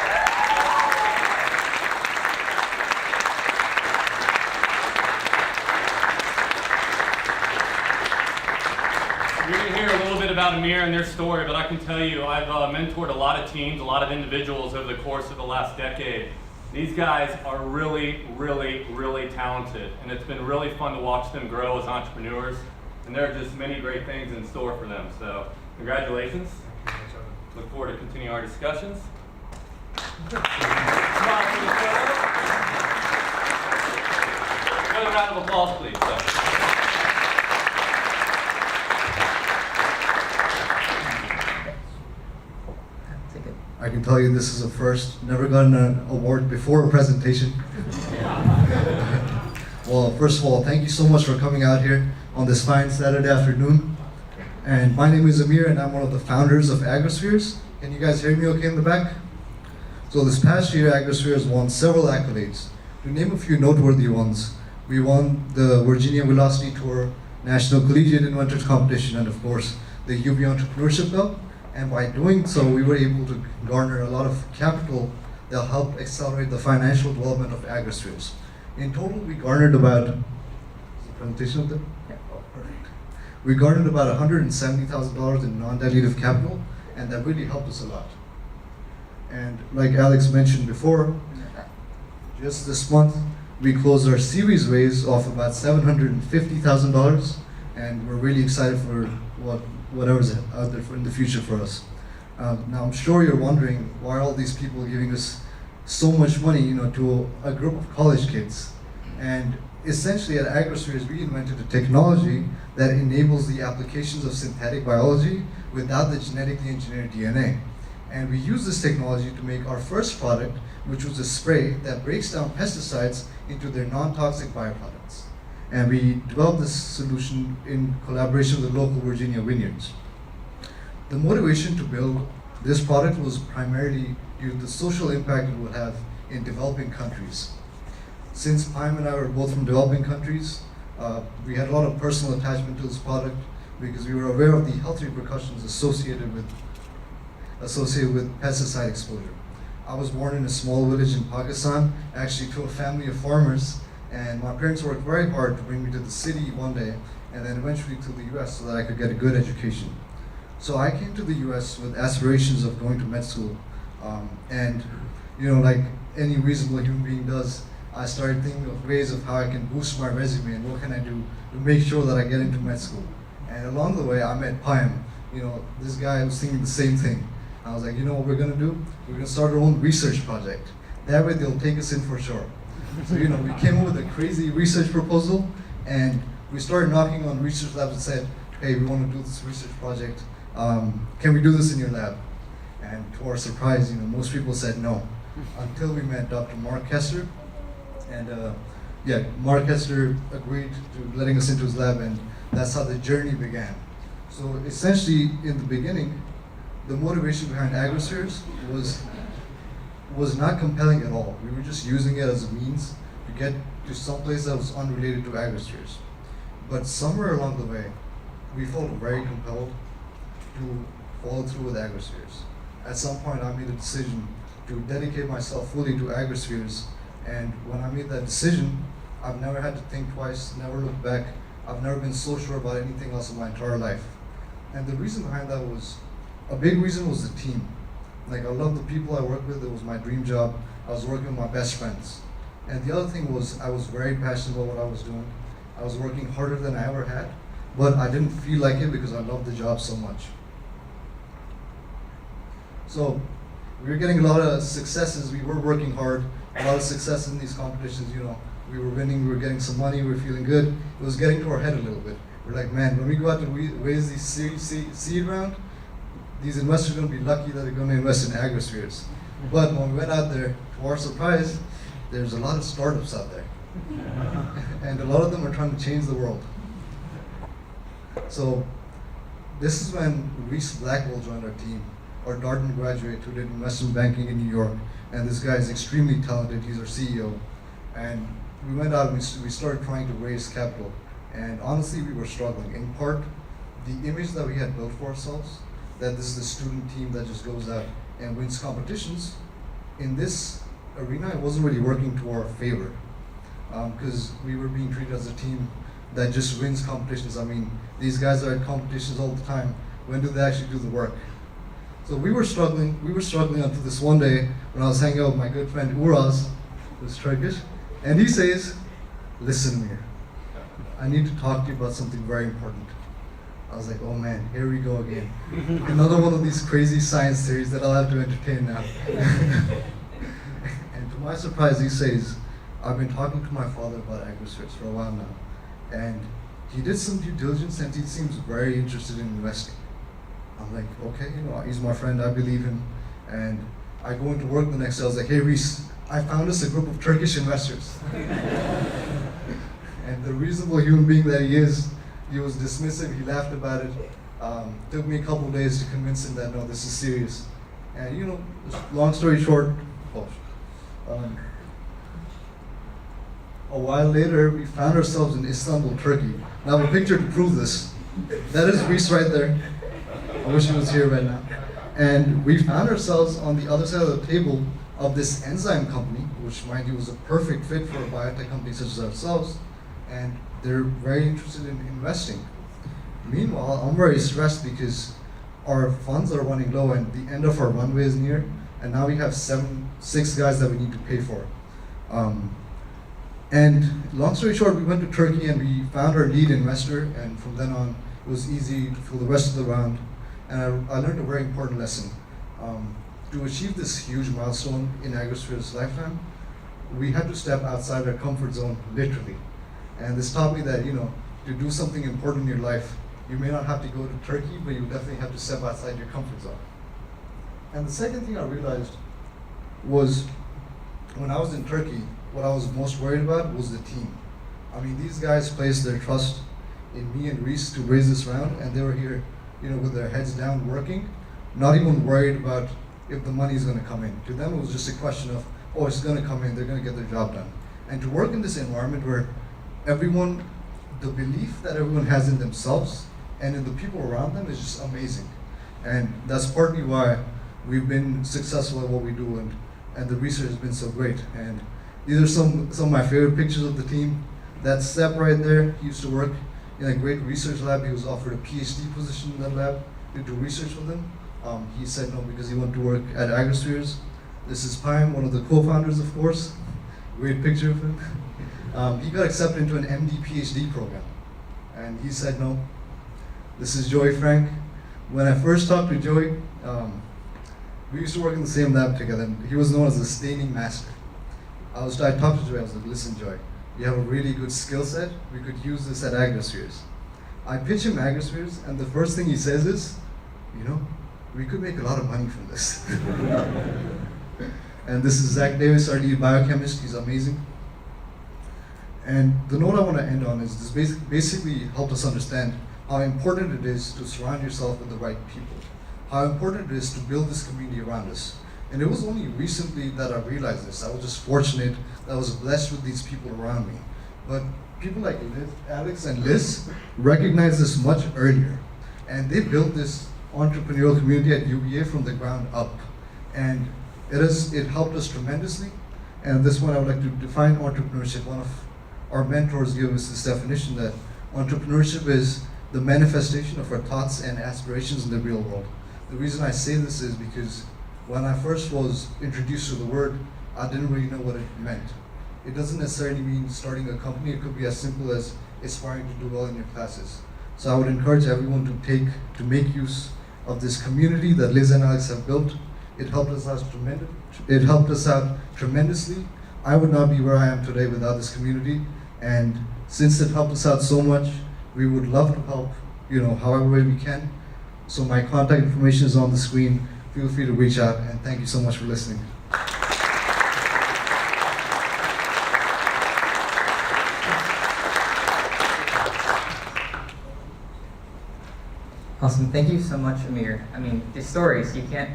You're going to hear a little bit about Amir and their story, but I can tell you I've mentored a lot of teams, a lot of individuals over the course of the last decade. These guys are really, really, really talented, and it's been really fun to watch them grow as entrepreneurs, and there are just many great things in store for them. So congratulations. Look forward to continuing our discussions. Another round of applause, please. I can tell you this is a first. Never gotten an award before a presentation. Well, first of all, thank you so much for coming out here on this fine Saturday afternoon. And my name is Amir, and I'm one of the founders of Agrospheres. Can you guys hear me okay in the back? So this past year, Agrospheres won several accolades. To name a few noteworthy ones, we won the Virginia Velocity Tour, National Collegiate Inventors Competition, and of course, the UVA Entrepreneurship Cup. And by doing so, we were able to garner a lot of capital that will help accelerate the financial development of Agrospheres. In total, we garnered about, is the presentation of that? Yeah. Oh, perfect. We garnered about $170,000 in non-dilutive capital, and that really helped us a lot. And like Alex mentioned before, just this month, we closed our series raise off about $750,000, and we're really excited for whatever's out there in the future for us. Now I'm sure you're wondering why are all these people giving us so much money, to a group of college kids. And essentially at Agrospheres, we invented a technology that enables the applications of synthetic biology without the genetically engineered DNA. And we use this technology to make our first product, which was a spray that breaks down pesticides into their non-toxic byproducts. And we developed this solution in collaboration with the local Virginia vineyards. The motivation to build this product was primarily due to the social impact it would have in developing countries. Since Pime and I were both from developing countries, we had a lot of personal attachment to this product because we were aware of the health repercussions associated with pesticide exposure. I was born in a small village in Pakistan, actually to a family of farmers, and my parents worked very hard to bring me to the city one day, and then eventually to the US so that I could get a good education. So I came to the US with aspirations of going to med school, and like any reasonable human being does, I started thinking of ways of how I can boost my resume and what can I do to make sure that I get into med school. And along the way, I met Pike. This guy was thinking the same thing. I was like, you know what we're gonna do? We're gonna start our own research project. That way they'll take us in for sure. So we came up with a crazy research proposal, and we started knocking on research labs and said, hey, we want to do this research project. Can we do this in your lab? And to our surprise, most people said no, until we met Dr. Mark Kessler. And Mark Kessler agreed to letting us into his lab, and that's how the journey began. So essentially, in the beginning, the motivation behind AgroSpheres was not compelling at all. We were just using it as a means to get to some place that was unrelated to AgroSpheres. But somewhere along the way, we felt very compelled to follow through with AgroSpheres. At some point, I made a decision to dedicate myself fully to AgroSpheres, and when I made that decision, I've never had to think twice, never looked back. I've never been so sure about anything else in my entire life. And the reason behind that a big reason was the team. I love the people I work with. It was my dream job. I was working with my best friends. And the other thing was I was very passionate about what I was doing. I was working harder than I ever had, but I didn't feel like it because I loved the job so much. So we were getting a lot of successes. We were working hard, a lot of success in these competitions. We were winning, we were getting some money, we were feeling good. It was getting to our head a little bit. We're like, man, when we go out to raise these seed round, these investors are going to be lucky that they're going to invest in AgroSpheres. But when we went out there, to our surprise, there's a lot of startups out there. And a lot of them are trying to change the world. So this is when Reese Blackwell joined our team, our Darden graduate who did investment banking in New York. And this guy is extremely talented. He's our CEO. And we went out and we started trying to raise capital. And honestly, we were struggling. In part, the image that we had built for ourselves, that this is the student team that just goes out and wins competitions, in this arena, it wasn't really working to our favor. Because we were being treated as a team that just wins competitions. I mean, these guys are at competitions all the time. When do they actually do the work? So we were struggling until this one day when I was hanging out with my good friend Uraz, who's Turkish, and he says, listen, Mir, I need to talk to you about something very important. I was like, oh man, here we go again. Another one of these crazy science theories that I'll have to entertain now. And to my surprise, he says, I've been talking to my father about AgroSpheres for a while now, and he did some due diligence and he seems very interested in investing. I'm like, okay, he's my friend, I believe him. And I go into work the next day, I was like, hey Reese, I found us a group of Turkish investors. And the reasonable human being that he is, he was dismissive, he laughed about it. Took me a couple of days to convince him that, no, this is serious. And long story short, a while later, we found ourselves in Istanbul, Turkey. Now I have a picture to prove this. That is Reese right there. I wish he was here right now. And we found ourselves on the other side of the table of this enzyme company, which mind you was a perfect fit for a biotech company such as ourselves, and they're very interested in investing. Meanwhile, I'm very stressed because our funds are running low and the end of our runway is near, and now we have 6 guys that we need to pay for. And long story short, we went to Turkey and we found our lead investor, and from then on, it was easy for the rest of the round. And I learned a very important lesson. To achieve this huge milestone in AgroSpheres' lifetime, we had to step outside our comfort zone, literally. And this taught me that, to do something important in your life, you may not have to go to Turkey, but you definitely have to step outside your comfort zone. And the second thing I realized was, when I was in Turkey, what I was most worried about was the team. I mean, these guys placed their trust in me and Reese to raise this round, and they were here, with their heads down working, not even worried about if the money is going to come in. To them, it was just a question of, oh, it's going to come in, they're going to get their job done. And to work in this environment where the belief that everyone has in themselves and in the people around them is just amazing. And that's partly why we've been successful at what we do, and the research has been so great. And these are some of my favorite pictures of the team. That Sep right there, he used to work in a great research lab. He was offered a PhD position in that lab to do research with him. He said no because he wanted to work at AgroSpheres. This is Pine, one of the co-founders, of course. Great picture of him. He got accepted into an MD PhD program, and he said no. This is Joey Frank. When I first talked to Joey, we used to work in the same lab together, and he was known as the staining master. I talked to Joey, I was like, listen Joey, you have a really good skill set, we could use this at Agrospheres. I pitch him Agrospheres, and the first thing he says is, you know, we could make a lot of money from this. And this is Zach Davis, our lead biochemist, he's amazing. And the note I want to end on is this basically helped us understand how important it is to surround yourself with the right people, how important it is to build this community around us. And it was only recently that I realized this. I was just fortunate that I was blessed with these people around me. But people like Liz, Alex and Liz recognized this much earlier. And they built this entrepreneurial community at UVA from the ground up. And it helped us tremendously. And this one I would like to define entrepreneurship. One of our mentors gave us this definition that entrepreneurship is the manifestation of our thoughts and aspirations in the real world. The reason I say this is because when I first was introduced to the word, I didn't really know what it meant. It doesn't necessarily mean starting a company. It could be as simple as aspiring to do well in your classes. So I would encourage everyone to make use of this community that Liz and Alex have built. It helped us out tremendously. I would not be where I am today without this community. And since it helped us out so much, we would love to help, however way we can. So my contact information is on the screen. Feel free to reach out, and thank you so much for listening. Awesome, thank you so much, Amir. I mean, these stories, you can't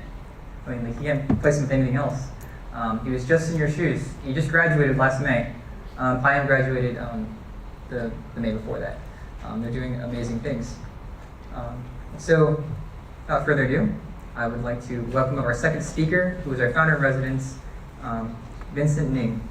place them with anything else. He was just in your shoes. He just graduated last May. Payam graduated the May before that. They're doing amazing things. So, without further ado, I would like to welcome our second speaker, who is our founder in residence, Vincent Ning.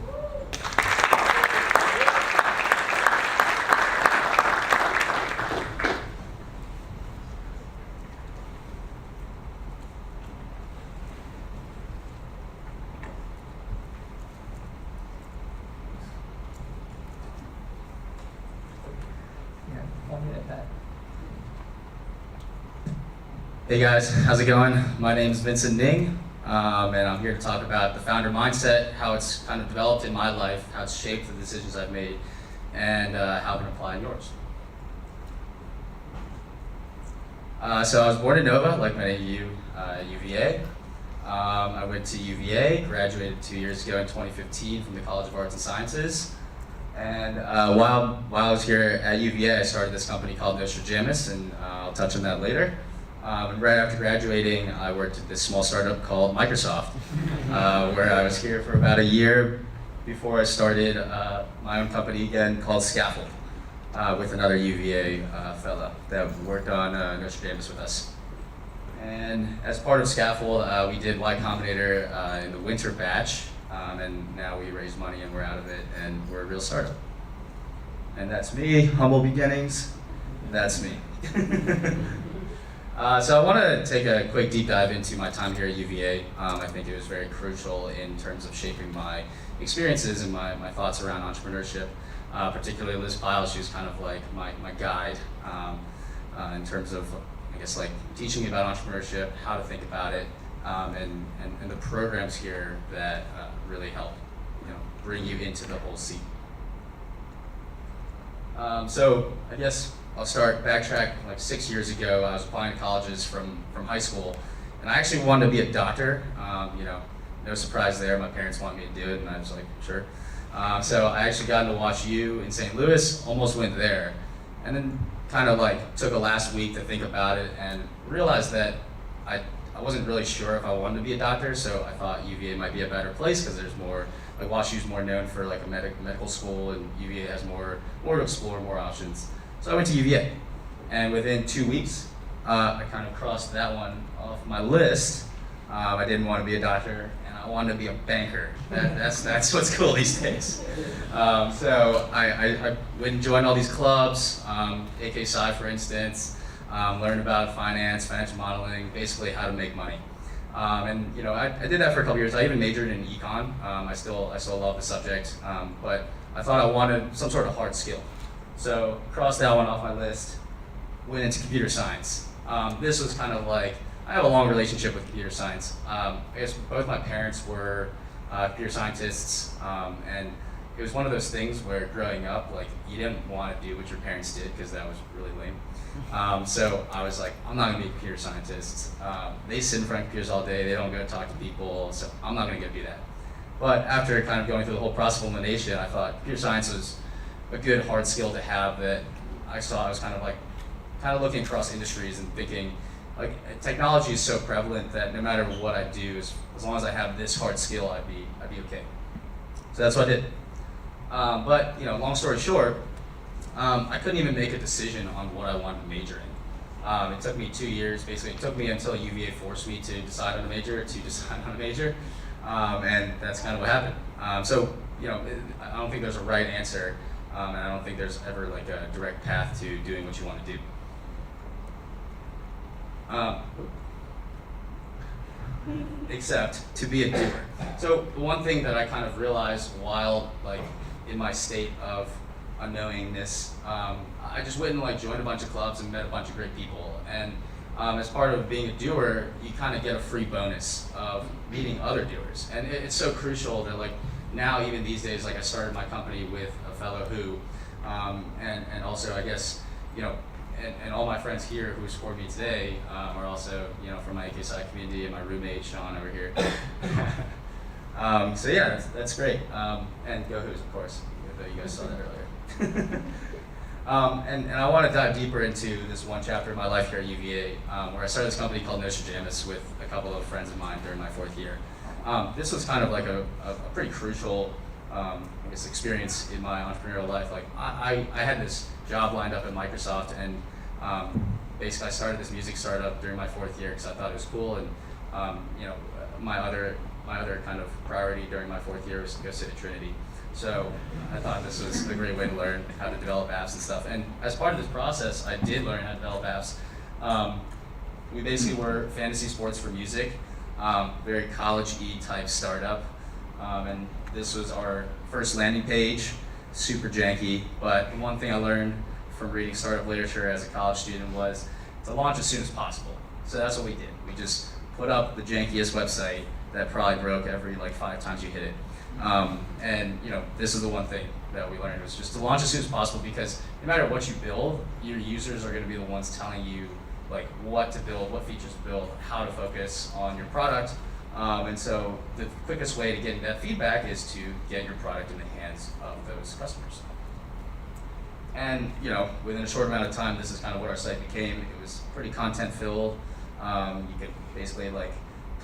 Hey guys, how's it going? My name is Vincent Ning, and I'm here to talk about the founder mindset, how it's kind of developed in my life, how it's shaped the decisions I've made, and how it can apply in yours. So I was born in Nova, like many of you, UVA. I went to UVA, graduated 2 years ago in 2015 from the College of Arts and Sciences. And while I was here at UVA, I started this company called Nostradamus, and I'll touch on that later. And right after graduating, I worked at this small startup called Microsoft, where I was here for about a year before I started my own company again called Scaffold, with another UVA fellow that worked on Nostradamus with us. And as part of Scaffold, we did Y Combinator in the winter batch, and now we raised money and we're out of it, and we're a real startup. And that's me, humble beginnings, that's me. So I want to take a quick deep dive into my time here at UVA. I think it was very crucial in terms of shaping my experiences and my thoughts around entrepreneurship. Particularly Liz Pyle, she was kind of like my guide in terms of, I guess, like teaching me about entrepreneurship, how to think about it, and the programs here that really help, bring you into the whole scene. So I guess I'll backtrack like 6 years ago. I was applying to colleges from high school, and I actually wanted to be a doctor. No surprise there. My parents wanted me to do it, and I was like, sure. So I actually got into Watch U in St. Louis, almost went there, and then kind of like took a last week to think about it and realized that I wasn't really sure if I wanted to be a doctor, so I thought UVA might be a better place because there's more, like Watch U's more known for like a medical school, and UVA has more to explore, more options. So I went to UVA, and within 2 weeks, I kind of crossed that one off my list. I didn't want to be a doctor, and I wanted to be a banker. That's what's cool these days. So I went and joined all these clubs, AK Psi for instance, learned about finance, financial modeling, basically how to make money. And you know, I did that for a couple years. I even majored in econ. I still love the subject, but I thought I wanted some sort of hard skill. So crossed that one off my list. Went into computer science. This was kind of like, I have a long relationship with computer science. I guess both my parents were computer scientists, and it was one of those things where growing up, like, you didn't want to do what your parents did because that was really lame. So I was like, I'm not going to be a computer scientist. They sit in front of computers all day. They don't go talk to people, so I'm not going to go do that. But after kind of going through the whole process of elimination, I thought computer science was a good hard skill to have that I saw. I was kind of looking across industries and thinking, like, technology is so prevalent that no matter what I do, as long as I have this hard skill, I'd be okay. So that's what I did. But you know, long story short, I couldn't even make a decision on what I wanted to major in. It took me 2 years, basically. It took me until UVA forced me to decide on a major, and that's kind of what happened. So you know, I don't think there's a right answer, and I don't think there's ever like a direct path to doing what you want to do. Except to be a doer. So the one thing that I kind of realized while like in my state of unknowingness, I just went and like joined a bunch of clubs and met a bunch of great people. And as part of being a doer, you kind of get a free bonus of meeting other doers. And it's so crucial that like now, even these days, like I started my company with a fellow who, and also I guess, you know, and all my friends here who support me today are also, you know, from my AKSI community, and my roommate Sean over here. So yeah, that's great. And Go Who's, of course. You guys saw that earlier. And I want to dive deeper into this one chapter of my life here at UVA, where I started this company called Nostradamus with a couple of friends of mine during my 4th year. This was kind of like a pretty crucial, I guess, experience in my entrepreneurial life. Like I had this job lined up at Microsoft, and basically I started this music startup during my 4th year because I thought it was cool. And you know, my other kind of priority during my 4th year was to go sit at Trinity. So I thought this was a great way to learn how to develop apps and stuff. And as part of this process, I did learn how to develop apps. We basically were fantasy sports for music, very college-y type startup. And this was our first landing page, super janky. But one thing I learned from reading startup literature as a college student was to launch as soon as possible. So that's what we did. We just put up the jankiest website that probably broke every like 5 times you hit it. And you know, this is the one thing that we learned, was just to launch as soon as possible, because no matter what you build, your users are going to be the ones telling you like what to build, what features to build, how to focus on your product. And so the quickest way to getting that feedback is to get your product in the hands of those customers. And you know, within a short amount of time, this is kind of what our site became. It was pretty content filled. You could basically like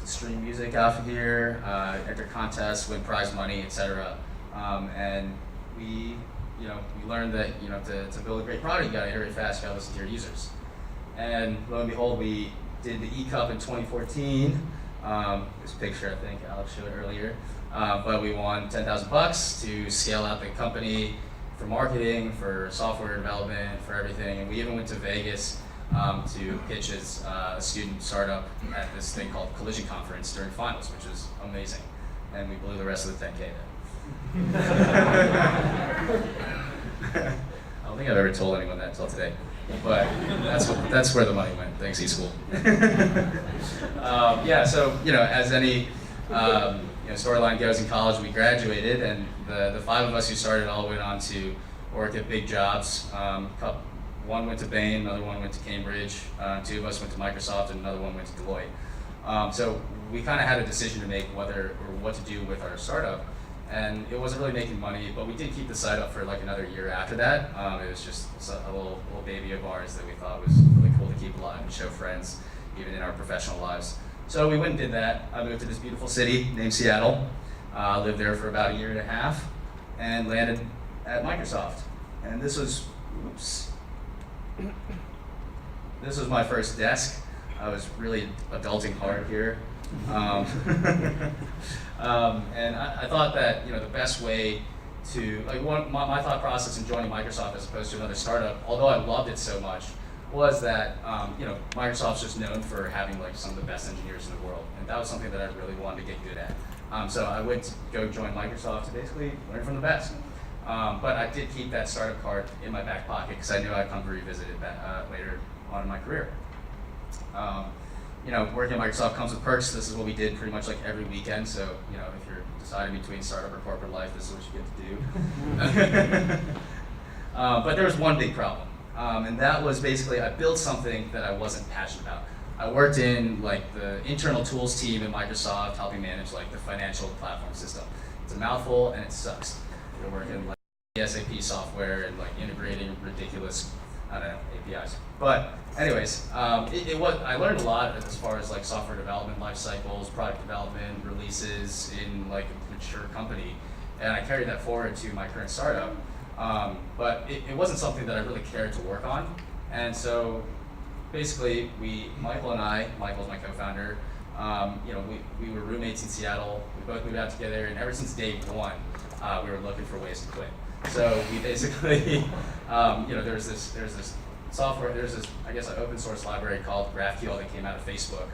stream music off of here, enter contests, win prize money, etc. And we learned that, you know, to build a great product, you gotta iterate fast, you gotta listen to your users. And lo and behold, we did the E-Cup in 2014. This picture, I think Alex showed earlier. But we won $10,000 to scale out the company for marketing, for software development, for everything. And we even went to Vegas to pitch as a student startup at this thing called Collision Conference during finals, which was amazing. And we blew the rest of the 10K then. I don't think I've ever told anyone that until today, but that's where the money went. Thanks, eSchool. Yeah, so you know, as any storyline goes, in college we graduated, and the 5 of us who started all went on to work at big jobs. One went to Bain, another one went to Cambridge, 2 of us went to Microsoft, and another one went to Deloitte. So we kind of had a decision to make what to do with our startup. And it wasn't really making money, but we did keep the site up for like another year after that. It was just a little baby of ours that we thought was really cool to keep alive and show friends, even in our professional lives. So we went and did that. I moved to this beautiful city named Seattle, lived there for about 1.5 years, and landed at Microsoft. And this was, this was my first desk. I was really adulting hard here. And I thought that, you know, the best way to, like, my thought process in joining Microsoft as opposed to another startup, although I loved it so much, was that Microsoft's just known for having like some of the best engineers in the world, and that was something that I really wanted to get good at. So I went to go join Microsoft to basically learn from the best. But I did keep that startup card in my back pocket because I knew I'd come to revisit it later on in my career. Working at Microsoft comes with perks. This is what we did pretty much like every weekend. So, if you're deciding between startup or corporate life, this is what you get to do. But there was one big problem, and that was basically I built something that I wasn't passionate about. I worked in like the internal tools team at Microsoft, helping manage like the financial platform system. It's a mouthful and it sucks. You're working like SAP software and like integrating ridiculous, APIs. But anyways, I learned a lot as far as like software development life cycles, product development, releases in like a mature company, and I carried that forward to my current startup. But it wasn't something that I really cared to work on, and so basically Michael's my co-founder, we were roommates in Seattle. We both moved out together, and ever since day one, we were looking for ways to quit. So we basically, there's this software, there's this, I guess, an open source library called GraphQL that came out of Facebook.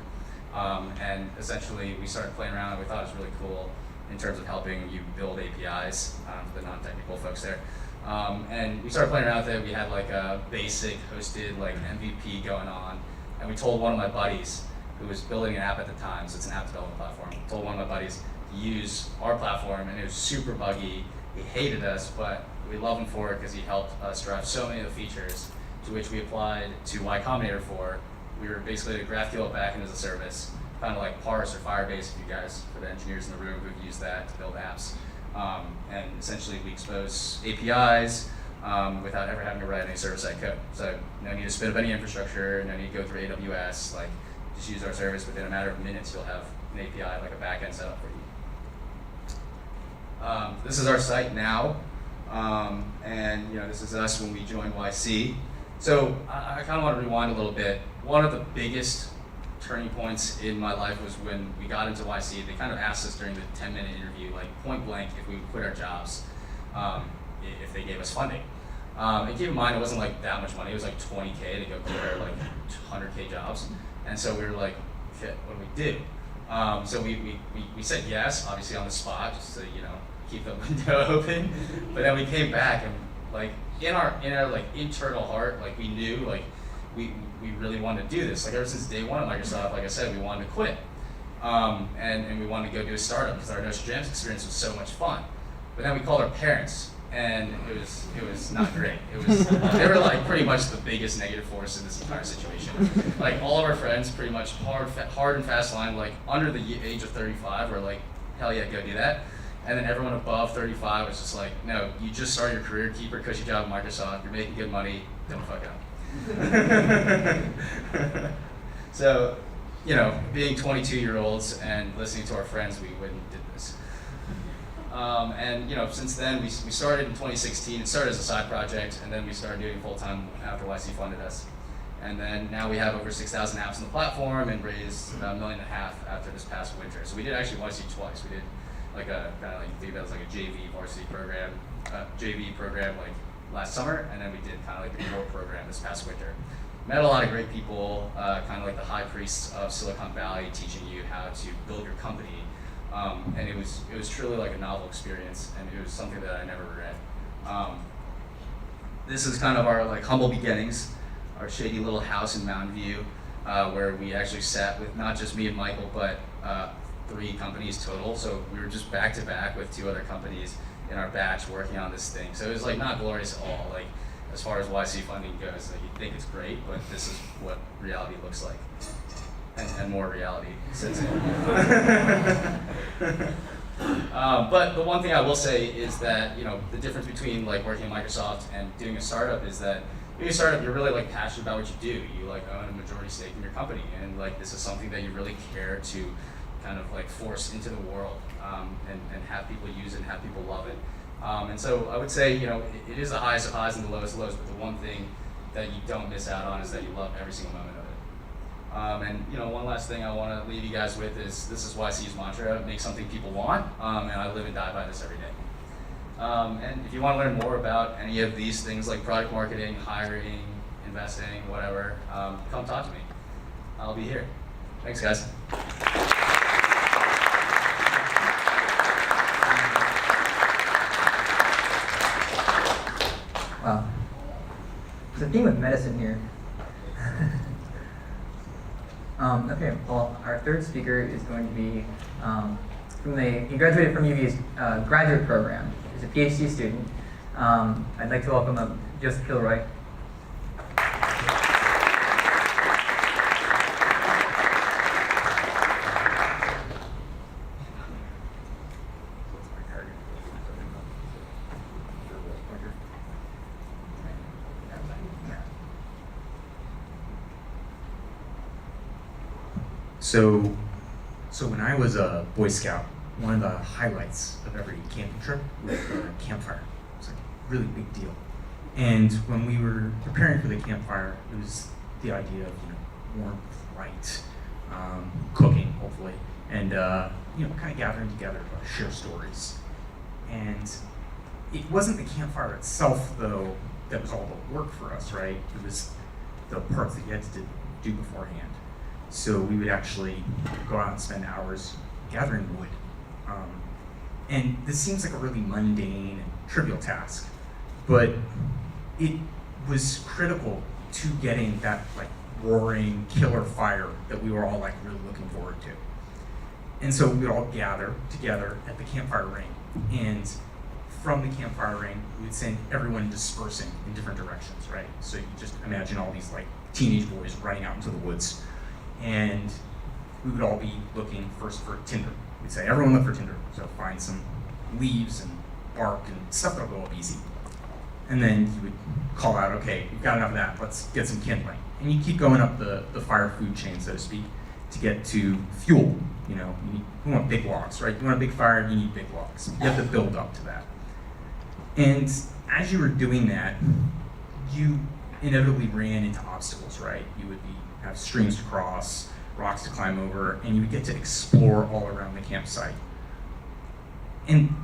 And essentially we started playing around and we thought it was really cool in terms of helping you build APIs for the non-technical folks there. And we started playing around with it. We had like a basic hosted like MVP going on. And we told one of my buddies who was building an app at the time, so it's an app development platform, told one of my buddies to use our platform, and it was super buggy. He hated us, but we love him for it because he helped us drive so many of the features to which we applied to Y Combinator for. We were basically a GraphQL backend as a service, kind of like Parse or Firebase, if you guys, for the engineers in the room who've used that to build apps. And essentially we expose APIs without ever having to write any server-side code. So no need to spin up any infrastructure, no need to go through AWS, like just use our service. Within a matter of minutes, you'll have an API, like a backend set up for you. This is our site now, and this is us when we joined YC. So I kind of want to rewind a little bit. One of the biggest turning points in my life was when we got into YC. They kind of asked us during the 10-minute interview, like point blank, if we would quit our jobs, if they gave us funding. And keep in mind, it wasn't like that much money. It was like $20K to go quit our like 100K jobs. And so we were like, shit, what do we do? So we said yes, obviously on the spot, just to keep the window open. But then we came back and like in our like internal heart, like we knew like we really wanted to do this. Like ever since day one at Microsoft, like I said, we wanted to quit. And we wanted to go do a startup because our Nostradamus experience was so much fun. But then we called our parents, and it was not great. They were like pretty much the biggest negative force in this entire situation. Like all of our friends, pretty much hard and fast line, like under the age of 35, were like, hell yeah, go do that. And then everyone above 35 was just like, no, you just started your career, keep your cushy job at Microsoft, you're making good money, don't fuck up. So, being 22-year-olds and listening to our friends, we went and did this. And since then, we started in 2016. It started as a side project, and then we started doing full-time after YC funded us. And then now we have over 6,000 apps on the platform and raised about $1.5 million after this past winter. So we did actually YC twice. We did like think that was like a JV varsity program, JV program like last summer, and then we did kind of like the core program this past winter. Met a lot of great people, kind of like the high priests of Silicon Valley, teaching you how to build your company. And it was truly like a novel experience, and it was something that I never regret. This is kind of our like humble beginnings, our shady little house in Mountain View, where we actually sat with not just me and Michael, but 3 companies total. So we were just back to back with 2 other companies in our batch working on this thing. So it was like not glorious at all. Like as far as YC funding goes, like you think it's great, but this is what reality looks like. And more reality sets in. But the one thing I will say is that the difference between like working at Microsoft and doing a startup is that doing a startup, you're really like passionate about what you do. You like own a majority stake in your company, and like this is something that you really care to kind of like force into the world, and have people use it and have people love it. And so I would say it is the highest of highs and the lowest of lows, but the one thing that you don't miss out on is that you love every single moment of it. And one last thing I want to leave you guys with is this is YC's mantra: make something people want, and I live and die by this every day. And if you want to learn more about any of these things like product marketing, hiring, investing, whatever, come talk to me. I'll be here. Thanks, guys. Wow. There's a theme of medicine here. Okay, well, our third speaker is going to be he graduated from UVA's graduate program. He's a PhD student. I'd like to welcome up Joseph Kilroy. So when I was a Boy Scout, one of the highlights of every camping trip was the campfire. It was like a really big deal. And when we were preparing for the campfire, it was the idea of warmth, light, cooking, hopefully, and kind of gathering together to share stories. And it wasn't the campfire itself, though, that was all the work for us, right? It was the parts that you had to do beforehand. So we would actually go out and spend hours gathering wood. And this seems like a really mundane and trivial task, but it was critical to getting that roaring killer fire that we were all really looking forward to. And so we'd all gather together at the campfire ring, and from the campfire ring, we'd send everyone dispersing in different directions, right? So you just imagine all these teenage boys running out into the woods. And we would all be looking first for tinder. We'd say, everyone look for tinder. So find some leaves and bark and stuff that'll go up easy. And then you would call out, okay, we've got enough of that, let's get some kindling. And you keep going up the fire food chain, so to speak, to get to fuel. You want big logs, right? You want a big fire, you need big logs. You have to build up to that. And as you were doing that, you inevitably ran into obstacles, right? You would have streams to cross, rocks to climb over, and you would get to explore all around the campsite. And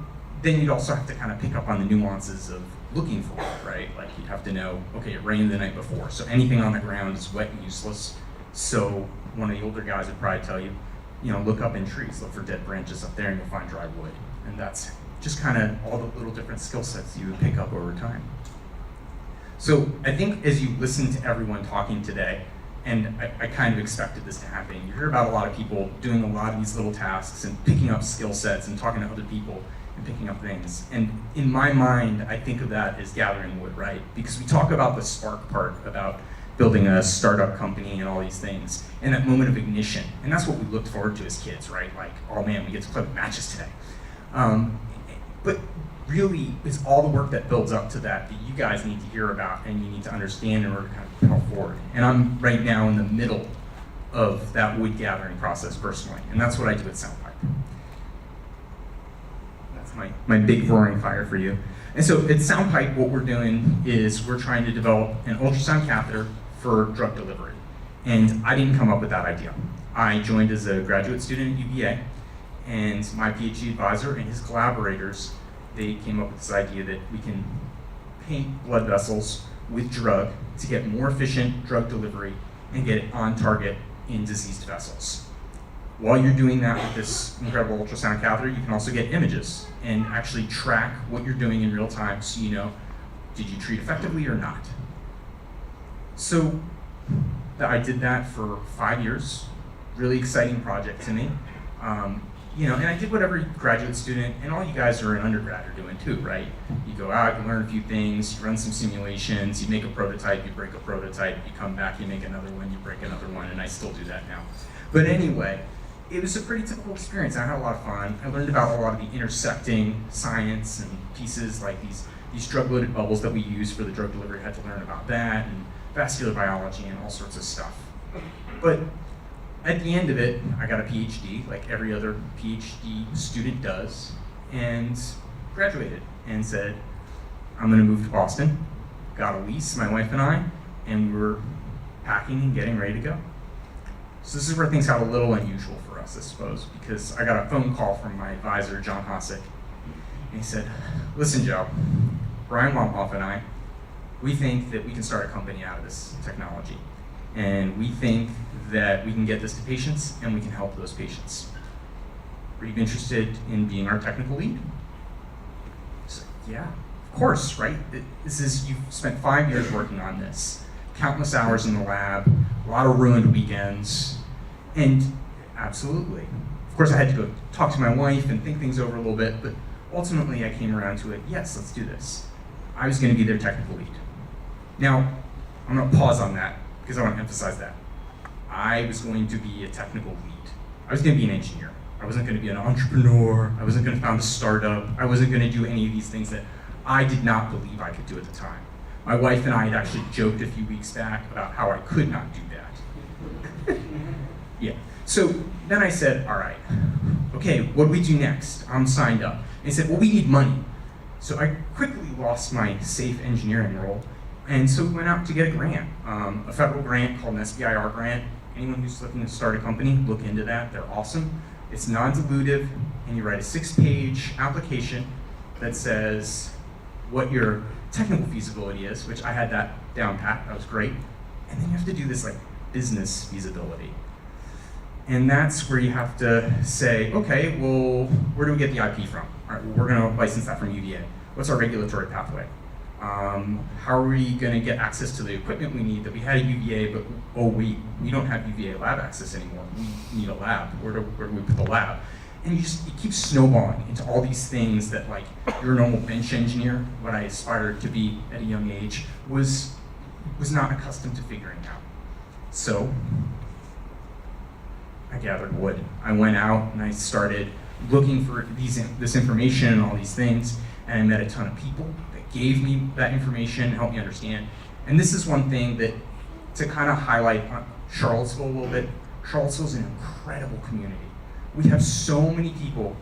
then you'd also have to kind of pick up on the nuances of looking for it, right? You'd have to know, okay, it rained the night before, so anything on the ground is wet and useless. So one of the older guys would probably tell you, look up in trees, look for dead branches up there and you'll find dry wood. And that's just kind of all the little different skill sets you would pick up over time. So I think as you listen to everyone talking today, and I kind of expected this to happen, you hear about a lot of people doing a lot of these little tasks and picking up skill sets and talking to other people and picking up things. And in my mind, I think of that as gathering wood, right? Because we talk about the spark part, about building a startup company and all these things, and that moment of ignition. And that's what we looked forward to as kids, right? Oh man, we get to play with matches today. But really, it's all the work that builds up to that you guys need to hear about and you need to understand in order to kind of propel forward. And I'm right now in the middle of that wood gathering process personally, and that's what I do at Pike. That's my big roaring fire for you. And so at Pike, what we're doing is we're trying to develop an ultrasound catheter for drug delivery. And I didn't come up with that idea. I joined as a graduate student at UVA, and my PhD advisor and his collaborators, they came up with this idea that we can paint blood vessels with drug to get more efficient drug delivery and get it on target in diseased vessels. While you're doing that with this incredible ultrasound catheter, you can also get images and actually track what you're doing in real time so you know, did you treat effectively or not? So I did that for 5 years, really exciting project to me. And I did what every graduate student, and all you guys are in undergrad are doing too, right? You go out, you learn a few things, you run some simulations, you make a prototype, you break a prototype, you come back, you make another one, you break another one, and I still do that now. But anyway, it was a pretty typical experience. I had a lot of fun. I learned about a lot of the intersecting science and pieces like these drug-loaded bubbles that we use for the drug delivery. I had to learn about that, and vascular biology, and all sorts of stuff. But at the end of it, I got a PhD, like every other PhD student does, and graduated and said, I'm gonna move to Boston. Got a lease, my wife and I, and we were packing and getting ready to go. So this is where things got a little unusual for us, I suppose, because I got a phone call from my advisor, John Hosick, and he said, listen, Joe, Brian Wamhoff and I, We think that we can start a company out of this technology. And we think that we can get this to patients and we can help those patients. Are you interested in being our technical lead? So, yeah, of course, right? You've spent 5 years working on this, countless hours in the lab, a lot of ruined weekends, and absolutely. Of course, I had to go talk to my wife and think things over a little bit, but ultimately I came around to it, yes, let's do this. I was going to be their technical lead. Now, I'm going to pause on that because I want to emphasize that. I was going to be a technical lead. I was going to be an engineer. I wasn't going to be an entrepreneur. I wasn't going to found a startup. I wasn't going to do any of these things that I did not believe I could do at the time. My wife and I had actually joked a few weeks back about how I could not do that. Yeah. So then I said, all right, okay, what do we do next? I'm signed up. And he said, well, we need money. So I quickly lost my safe engineering role. And so we went out to get a grant, a federal grant called an SBIR grant. Anyone who's looking to start a company, look into that. They're awesome. It's non-dilutive, and you write a 6-page application that says what your technical feasibility is, which I had that down pat, that was great. And then you have to do this like business feasibility. And that's where you have to say, okay, well, where do we get the IP from? All right, well, we're gonna license that from UVA. What's our regulatory pathway? How are we gonna get access to the equipment we need that we had at UVA, but oh, we don't have UVA lab access anymore. We need a lab. Where do we put the lab? And it keeps snowballing into all these things that like your normal bench engineer, what I aspired to be at a young age, was not accustomed to figuring out. So I gathered wood. I went out and I started looking for this information and all these things, and I met a ton of people that gave me that information, helped me understand. And this is one thing that, to kind of highlight Charlottesville a little bit, Charlottesville's an incredible community. We have so many people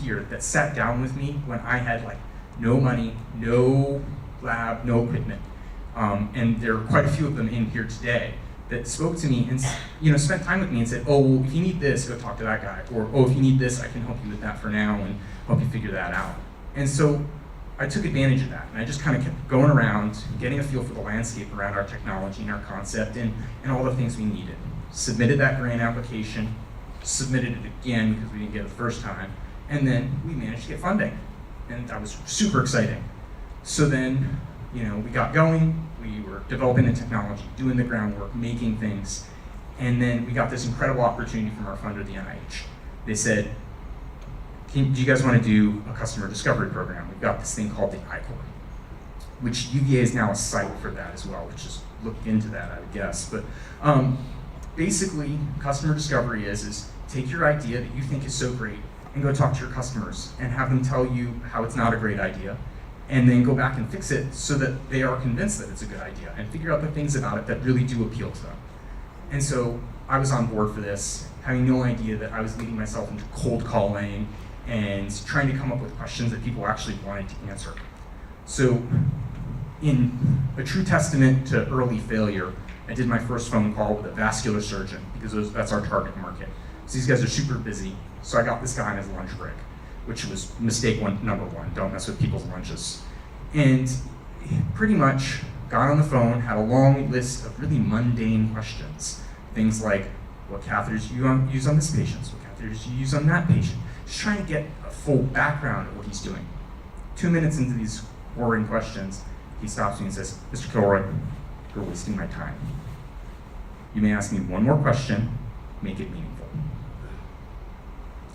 here that sat down with me when I had like no money, no lab, no equipment. And there are quite a few of them in here today that spoke to me and spent time with me and said, oh, well, if you need this, go talk to that guy. Or, oh, if you need this, I can help you with that for now and help you figure that out. And so I took advantage of that, and I just kind of kept going around, getting a feel for the landscape around our technology and our concept and all the things we needed. Submitted that grant application, submitted it again because we didn't get it the first time, and then we managed to get funding. And that was super exciting. So then, we got going, we were developing the technology, doing the groundwork, making things, and then we got this incredible opportunity from our funder, the NIH. They said, do you guys want to do a customer discovery program? We've got this thing called the ICOR, which UVA is now a site for that as well, which is look into that, I would guess. But basically, customer discovery is take your idea that you think is so great and go talk to your customers and have them tell you how it's not a great idea, and then go back and fix it so that they are convinced that it's a good idea and figure out the things about it that really do appeal to them. And so I was on board for this, having no idea that I was leading myself into cold calling and trying to come up with questions that people actually wanted to answer. So in a true testament to early failure, I did my first phone call with a vascular surgeon because that's our target market. So these guys are super busy. So I got this guy on his lunch break, which was mistake number one, don't mess with people's lunches. And pretty much got on the phone, had a long list of really mundane questions. Things like, what catheters do you use on this patient? What catheters do you use on that patient? Just trying to get a full background of what he's doing. 2 minutes into these boring questions, he stops me and says, Mr. Kilroy, you're wasting my time. You may ask me one more question, make it meaningful.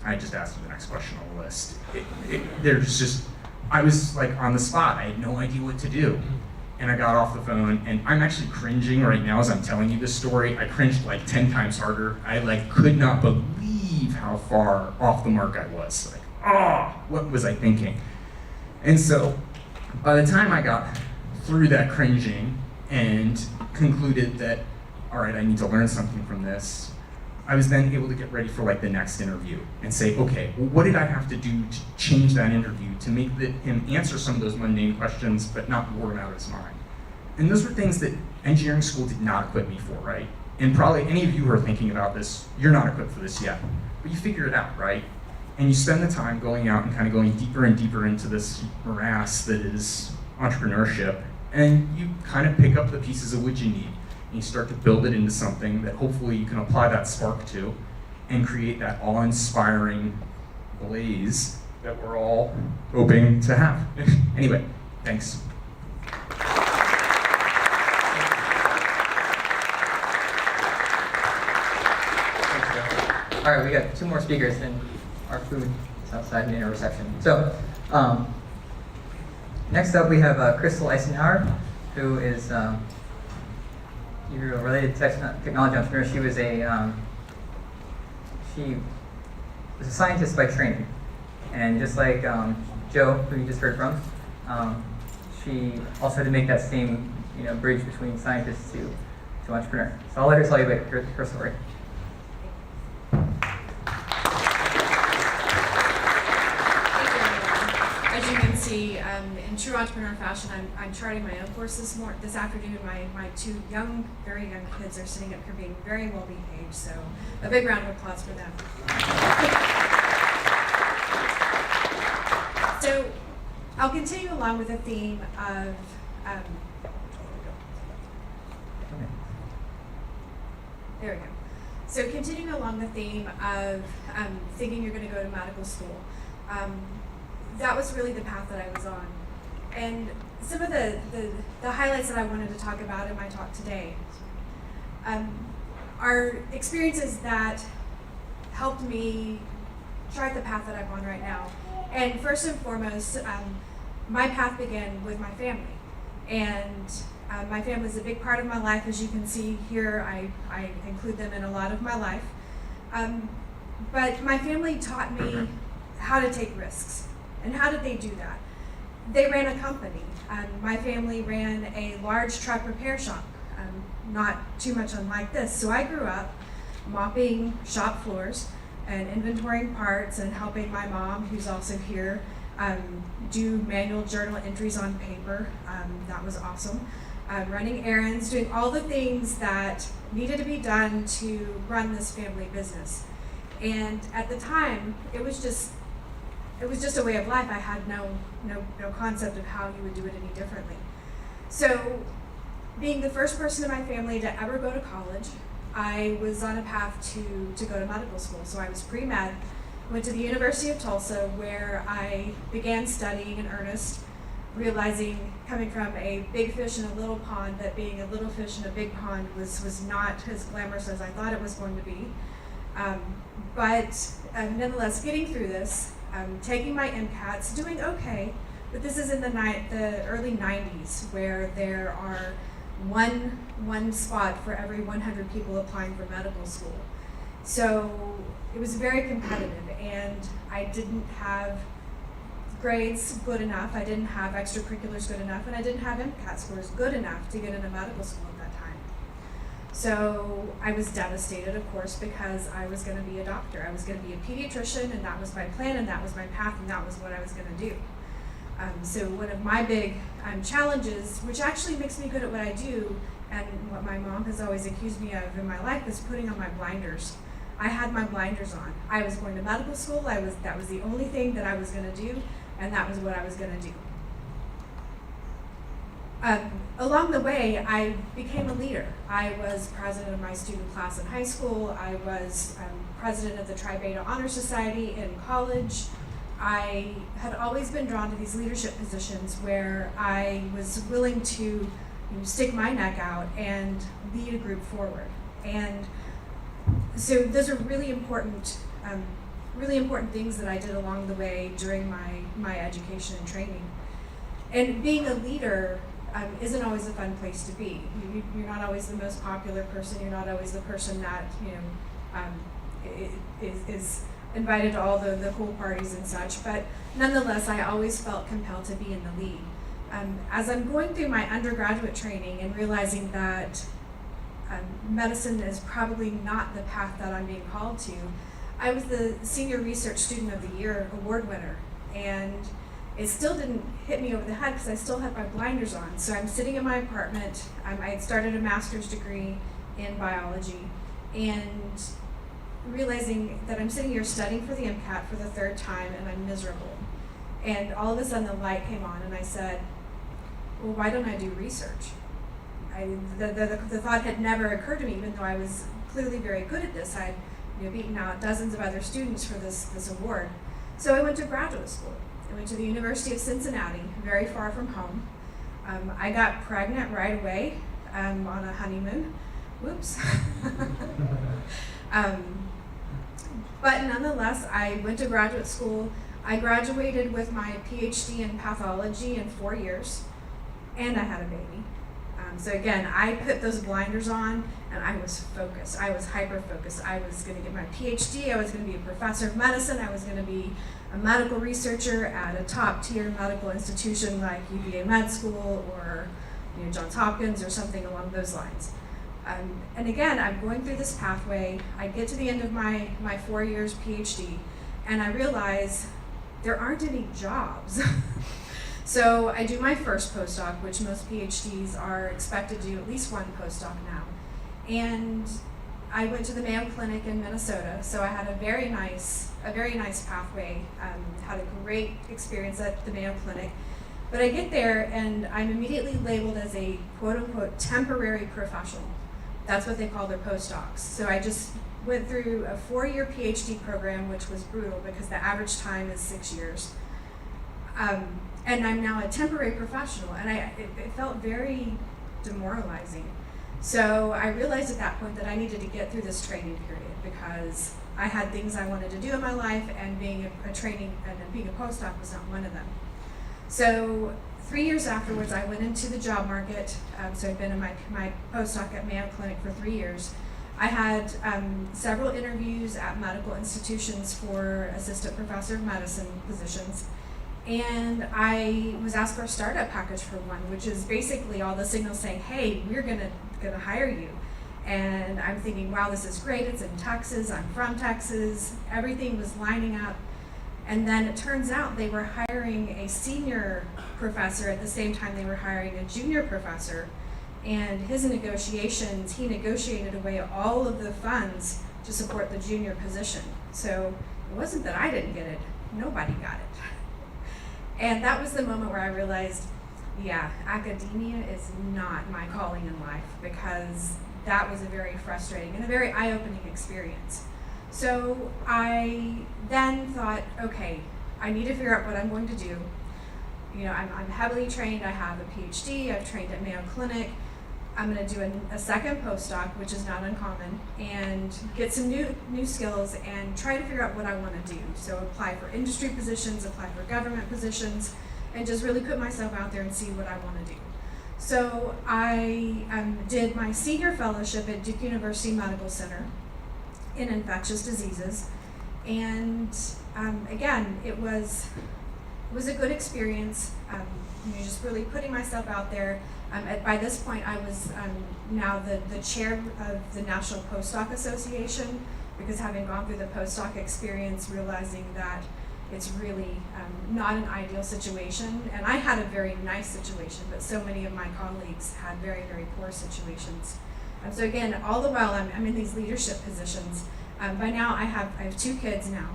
I just asked him the next question on the list. I was like on the spot. I had no idea what to do. And I got off the phone, and I'm actually cringing right now as I'm telling you this story. I cringed like 10 times harder. I could not believe how far off the mark I was. What was I thinking? And so by the time I got through that cringing and concluded that, all right, I need to learn something from this, I was then able to get ready for the next interview and say, okay, well, what did I have to do to change that interview to make him answer some of those mundane questions but not bore him out of his mind? And those were things that engineering school did not equip me for, right? And probably any of you who are thinking about this, you're not equipped for this yet, but you figure it out, right? And you spend the time going out and kind of going deeper and deeper into this morass that is entrepreneurship, And you kind of pick up the pieces of which you need, and you start to build it into something that hopefully you can apply that spark to and create that awe-inspiring blaze that we're all hoping to have. Anyway, thanks. All right, we got 2 more speakers, and our food is outside in the reception. So, next up we have Crystal Eisenhower, who is you're related to technology entrepreneur. She was a scientist by training, and just like Joe, who you just heard from, she also had to make that same bridge between scientist to entrepreneur. So I'll let her tell you about her story. As you can see, in true entrepreneur fashion, I'm charting my own course this afternoon. My 2 very young kids are sitting up here being very well behaved, so a big round of applause for them. So I'll continue along with the theme of there we go. So continuing along the theme of thinking you're going to go to medical school. That was really the path that I was on. And some of the highlights that I wanted to talk about in my talk today are experiences that helped me chart the path that I'm on right now. And first and foremost, my path began with my family. And my family is a big part of my life. As you can see here, I include them in a lot of my life. But my family taught me how to take risks. And how did they do that? They ran a company. My family ran a large truck repair shop, not too much unlike this. So I grew up mopping shop floors and inventorying parts and helping my mom, who's also here, do manual journal entries on paper. That was awesome. Running errands, doing all the things that needed to be done to run this family business. And at the time, it was just a way of life. I had no concept of how you would do it any differently. So, being the first person in my family to ever go to college, I was on a path to go to medical school. So I was pre-med, went to the University of Tulsa, where I began studying in earnest, realizing, coming from a big fish in a little pond, that being a little fish in a big pond was not as glamorous as I thought it was going to be. But nonetheless, getting through this, taking my MCATs, doing okay, but this is in the early 90s, where there are one spot for every 100 people applying for medical school. So it was very competitive, and I didn't have grades good enough, I didn't have extracurriculars good enough, and I didn't have MCAT scores good enough to get into medical school at that time. So I was devastated, of course, because I was going to be a doctor. I was going to be a pediatrician, and that was my plan, and that was my path, and that was what I was going to do. So one of my big challenges, which actually makes me good at what I do, and what my mom has always accused me of in my life, is putting on my blinders. I had my blinders on. I was going to medical school. That was the only thing that I was going to do, and that was what I was going to do. Along the way, I became a leader. I was president of my student class in high school. I was president of the Tri Beta Honor Society in college. I had always been drawn to these leadership positions where I was willing to stick my neck out and lead a group forward. And so those are really important things that I did along the way during my education and training. And being a leader isn't always a fun place to be. You're not always the most popular person. You're not always the person that is invited to all the cool parties and such. But nonetheless, I always felt compelled to be in the lead. As I'm going through my undergraduate training and realizing that medicine is probably not the path that I'm being called to, I was the Senior Research Student of the Year award winner. And it still didn't hit me over the head because I still had my blinders on. So I'm sitting in my apartment. I had started a master's degree in biology, and realizing that I'm sitting here studying for the MCAT for the 3rd time, and I'm miserable. And all of a sudden the light came on, and I said, well, why don't I do research? The thought had never occurred to me, even though I was clearly very good at this. I'd beaten out dozens of other students for this award. So I went to graduate school. I went to the University of Cincinnati, very far from home. I got pregnant right away on a honeymoon. Whoops. But nonetheless, I went to graduate school. I graduated with my PhD in pathology in 4 years, and I had a baby. So again, I put those blinders on, and I was focused. I was hyper-focused. I was going to get my PhD. I was going to be a professor of medicine. I was going to be a medical researcher at a top-tier medical institution like UVA Med School or Johns Hopkins or something along those lines. And again, I'm going through this pathway. I get to the end of my 4 years PhD, and I realize there aren't any jobs. So I do my first postdoc, which most PhDs are expected to do at least one postdoc now. And I went to the Mayo Clinic in Minnesota, so I had a very nice pathway, had a great experience at the Mayo Clinic. But I get there and I'm immediately labeled as a quote-unquote temporary professional. That's what they call their postdocs. So I just went through a 4-year PhD program, which was brutal because the average time is 6 years. And I'm now a temporary professional, and it felt very demoralizing. So I realized at that point that I needed to get through this training period because I had things I wanted to do in my life, and being a postdoc was not one of them. So 3 years afterwards, I went into the job market. So I've been in my postdoc at Mayo Clinic for 3 years. I had several interviews at medical institutions for assistant professor of medicine positions. And I was asked for a startup package for one, which is basically all the signals saying, hey, we're gonna hire you. And I'm thinking, wow, this is great. It's in Texas. I'm from Texas. Everything was lining up. And then it turns out they were hiring a senior professor at the same time they were hiring a junior professor. And his negotiations, he negotiated away all of the funds to support the junior position. So it wasn't that I didn't get it. Nobody got it. And that was the moment where I realized, yeah, academia is not my calling in life, because that was a very frustrating and a very eye-opening experience. So I then thought, okay, I need to figure out what I'm going to do. I'm heavily trained. I have a PhD. I've trained at Mayo Clinic. I'm going to do a second postdoc, which is not uncommon, and get some new skills and try to figure out what I want to do. So apply for industry positions, apply for government positions, and just really put myself out there and see what I want to do. So I did my senior fellowship at Duke University Medical Center in infectious diseases, and again, it was a good experience. Just really putting myself out there. By this point, I was now the chair of the National Postdoc Association, because having gone through the postdoc experience, realizing that it's really not an ideal situation. And I had a very nice situation, but so many of my colleagues had very, very poor situations. So again, all the while I'm in these leadership positions. By now I have 2 kids now.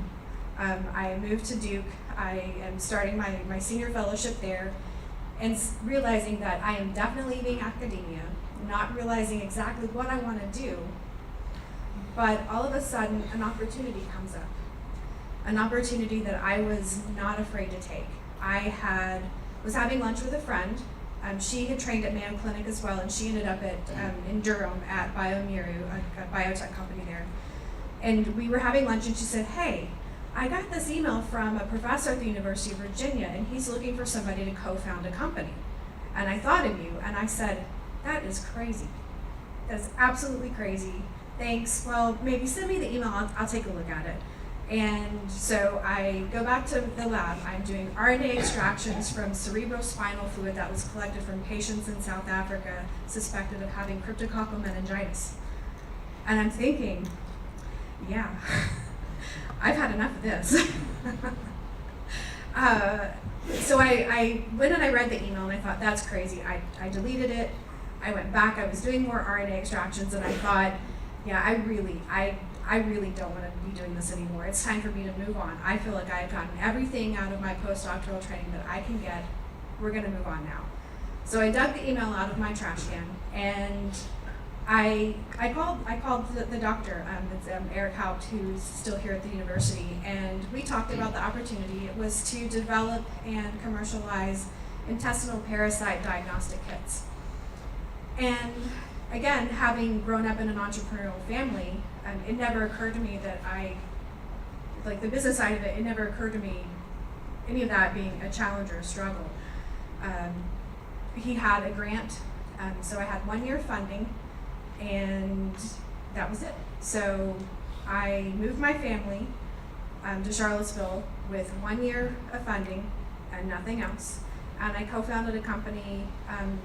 I moved to Duke. I am starting my senior fellowship there, and realizing that I am definitely leaving academia, not realizing exactly what I want to do, but all of a sudden an opportunity comes up. An opportunity that I was not afraid to take. I was having lunch with a friend. She had trained at Mayo Clinic as well, and she ended up in Durham at BioMiru, a biotech company there. And we were having lunch, and she said, hey, I got this email from a professor at the University of Virginia, and he's looking for somebody to co-found a company. And I thought of you, and I said, that is crazy. That's absolutely crazy. Thanks. Well, maybe send me the email. I'll take a look at it. And so I go back to the lab. I'm doing RNA extractions from cerebrospinal fluid that was collected from patients in South Africa suspected of having cryptococcal meningitis. And I'm thinking, yeah, I've had enough of this. So I went and I read the email, and I thought, that's crazy. I deleted it. I went back. I was doing more RNA extractions, and I thought, yeah, I really don't want to be doing this anymore. It's time for me to move on. I feel like I've gotten everything out of my postdoctoral training that I can get. We're going to move on now. So I dug the email out of my trash can, and I called the doctor, it's Eric Haupt, who's still here at the university, and we talked about the opportunity. It was to develop and commercialize intestinal parasite diagnostic kits. And again, having grown up in an entrepreneurial family, it never occurred to me that like the business side of it, it never occurred to me any of that being a challenge or a struggle. He had a grant, so I had 1 year funding, and that was it. So I moved my family to Charlottesville with 1 year of funding and nothing else. And I co-founded a company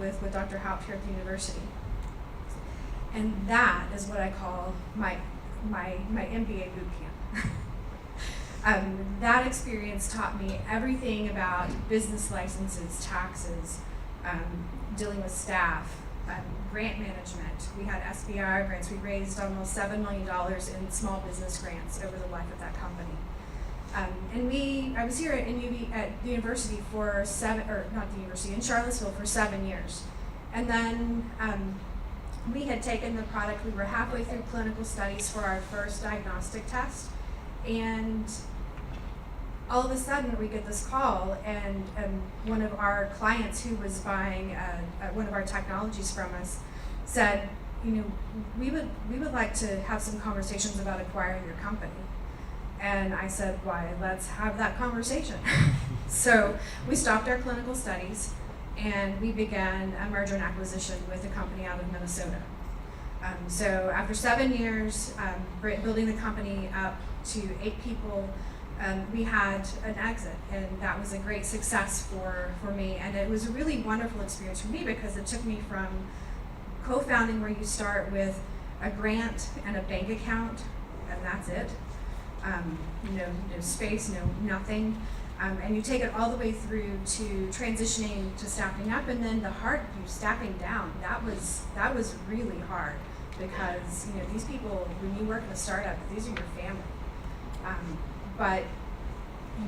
with Dr. Haupt here at the university. And that is what I call my MBA boot camp. That experience taught me everything about business licenses, taxes, dealing with staff, grant management. We had SBIR grants. We raised almost $7 million in small business grants over the life of that company. I was here at the university for in Charlottesville for 7 years. And then we had taken the product, we were halfway through clinical studies for our first diagnostic test, and all of a sudden we get this call, and one of our clients who was buying one of our technologies from us said, we would like to have some conversations about acquiring your company. And I said, why, let's have that conversation. So we stopped our clinical studies, and we began a merger and acquisition with a company out of Minnesota. So after 7 years, building the company up to 8 people, we had an exit, and that was a great success for me. And it was a really wonderful experience for me because it took me from co-founding, where you start with a grant and a bank account, and that's it. No space, nothing. And you take it all the way through to transitioning to staffing up, and then staffing down. That was really hard because these people, when you work in a startup, these are your family. But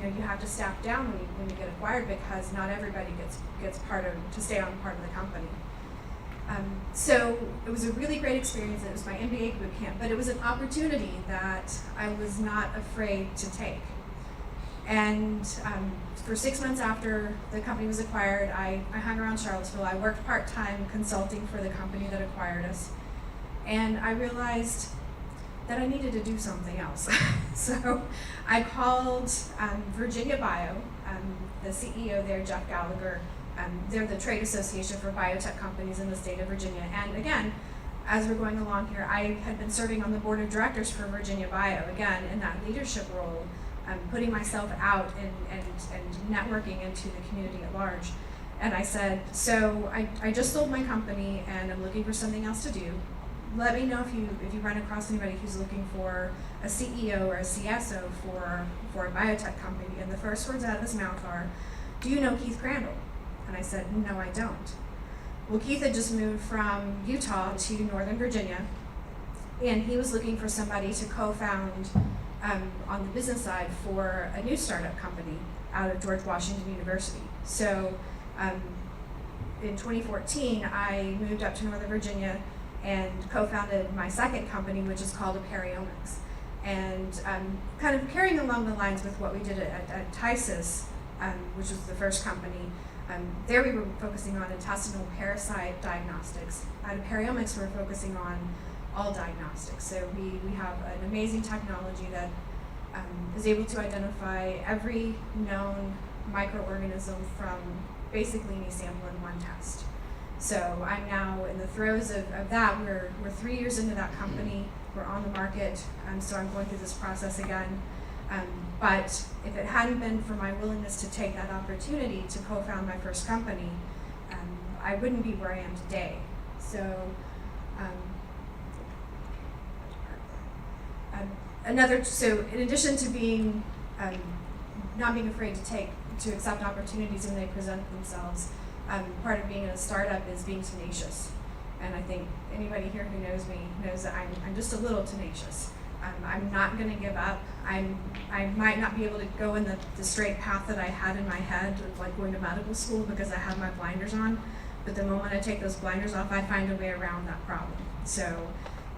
you have to staff down when you get acquired because not everybody gets to stay on part of the company. So it was a really great experience. It was my MBA boot camp, but it was an opportunity that I was not afraid to take. And for 6 months after the company was acquired, I hung around Charlottesville. I worked part-time consulting for the company that acquired us. And I realized that I needed to do something else. So I called Virginia Bio, the CEO there, Jeff Gallagher. They're the trade association for biotech companies in the state of Virginia. And again, as we're going along here, I had been serving on the board of directors for Virginia Bio, again, in that leadership role, putting myself out and networking into the community at large. And I said, so I just sold my company and I'm looking for something else to do. Let me know if you run across anybody who's looking for a CEO or a CSO for a biotech company. And the first words out of his mouth are, do you know Keith Crandall? And I said, no, I don't. Well, Keith had just moved from Utah to Northern Virginia, and he was looking for somebody to co-found on the business side for a new startup company out of George Washington University. So in 2014, I moved up to Northern Virginia and co-founded my second company, which is called Aperiomics. And kind of carrying along the lines with what we did at Tysis, which was the first company. There we were focusing on intestinal parasite diagnostics. At Aperiomics, we're focusing on all diagnostics. So we have an amazing technology that is able to identify every known microorganism from basically any sample in one test. So I'm now in the throes of that. We're 3 years into that company. We're on the market, so I'm going through this process again. But if it hadn't been for my willingness to take that opportunity to co-found my first company, I wouldn't be where I am today. So so in addition to being not being afraid to accept opportunities when they present themselves, part of being in a startup is being tenacious. And I think anybody here who knows me knows that I'm just a little tenacious. I'm not going to give up. I might not be able to go in the straight path that I had in my head, like going to medical school because I have my blinders on, but the moment I take those blinders off, I find a way around that problem. So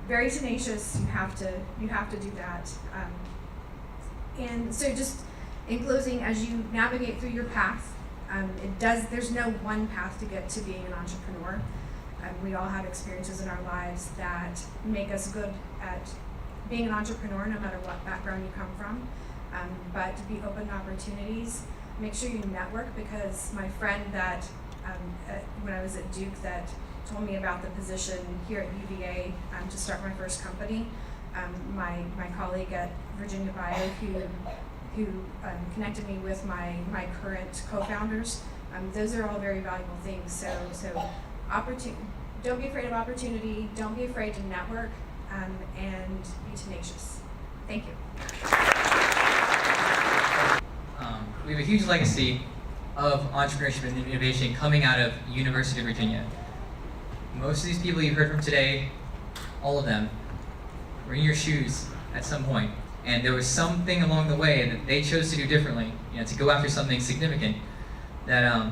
very tenacious, you have to do that. And so just in closing, as you navigate through your path, there's no one path to get to being an entrepreneur. We all have experiences in our lives that make us good at being an entrepreneur, no matter what background you come from. But to be open to opportunities, make sure you network, because my friend that, when I was at Duke, that told me about the position here at UVA to start my first company, my colleague at Virginia Bio who connected me with my current co-founders, those are all very valuable things. So don't be afraid of opportunity, don't be afraid to network, and be tenacious. Thank you. We have a huge legacy of entrepreneurship and innovation coming out of University of Virginia. Most of these people you've heard from today, all of them, were in your shoes at some point, and there was something along the way that they chose to do differently, to go after something significant that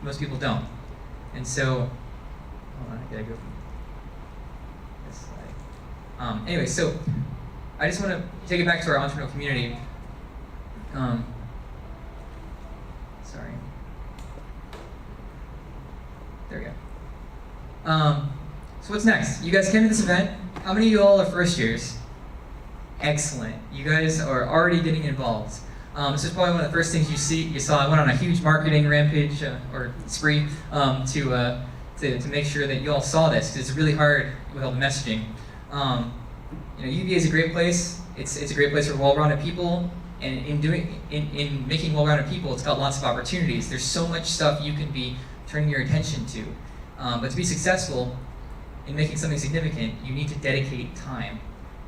most people don't. And so, hold on, I gotta go from this slide. Anyway, so I just want to take it back to our entrepreneurial community. Sorry. There we go. So what's next? You guys came to this event. How many of you all are first years? Excellent. You guys are already getting involved. This is probably one of the first things you saw. I went on a huge marketing rampage or spree to make sure that you all saw this, because it's really hard with all the messaging. UVA is a great place. It's a great place for well-rounded people, and in making well-rounded people, it's got lots of opportunities. There's so much stuff you can be turning your attention to. But to be successful in making something significant, you need to dedicate time.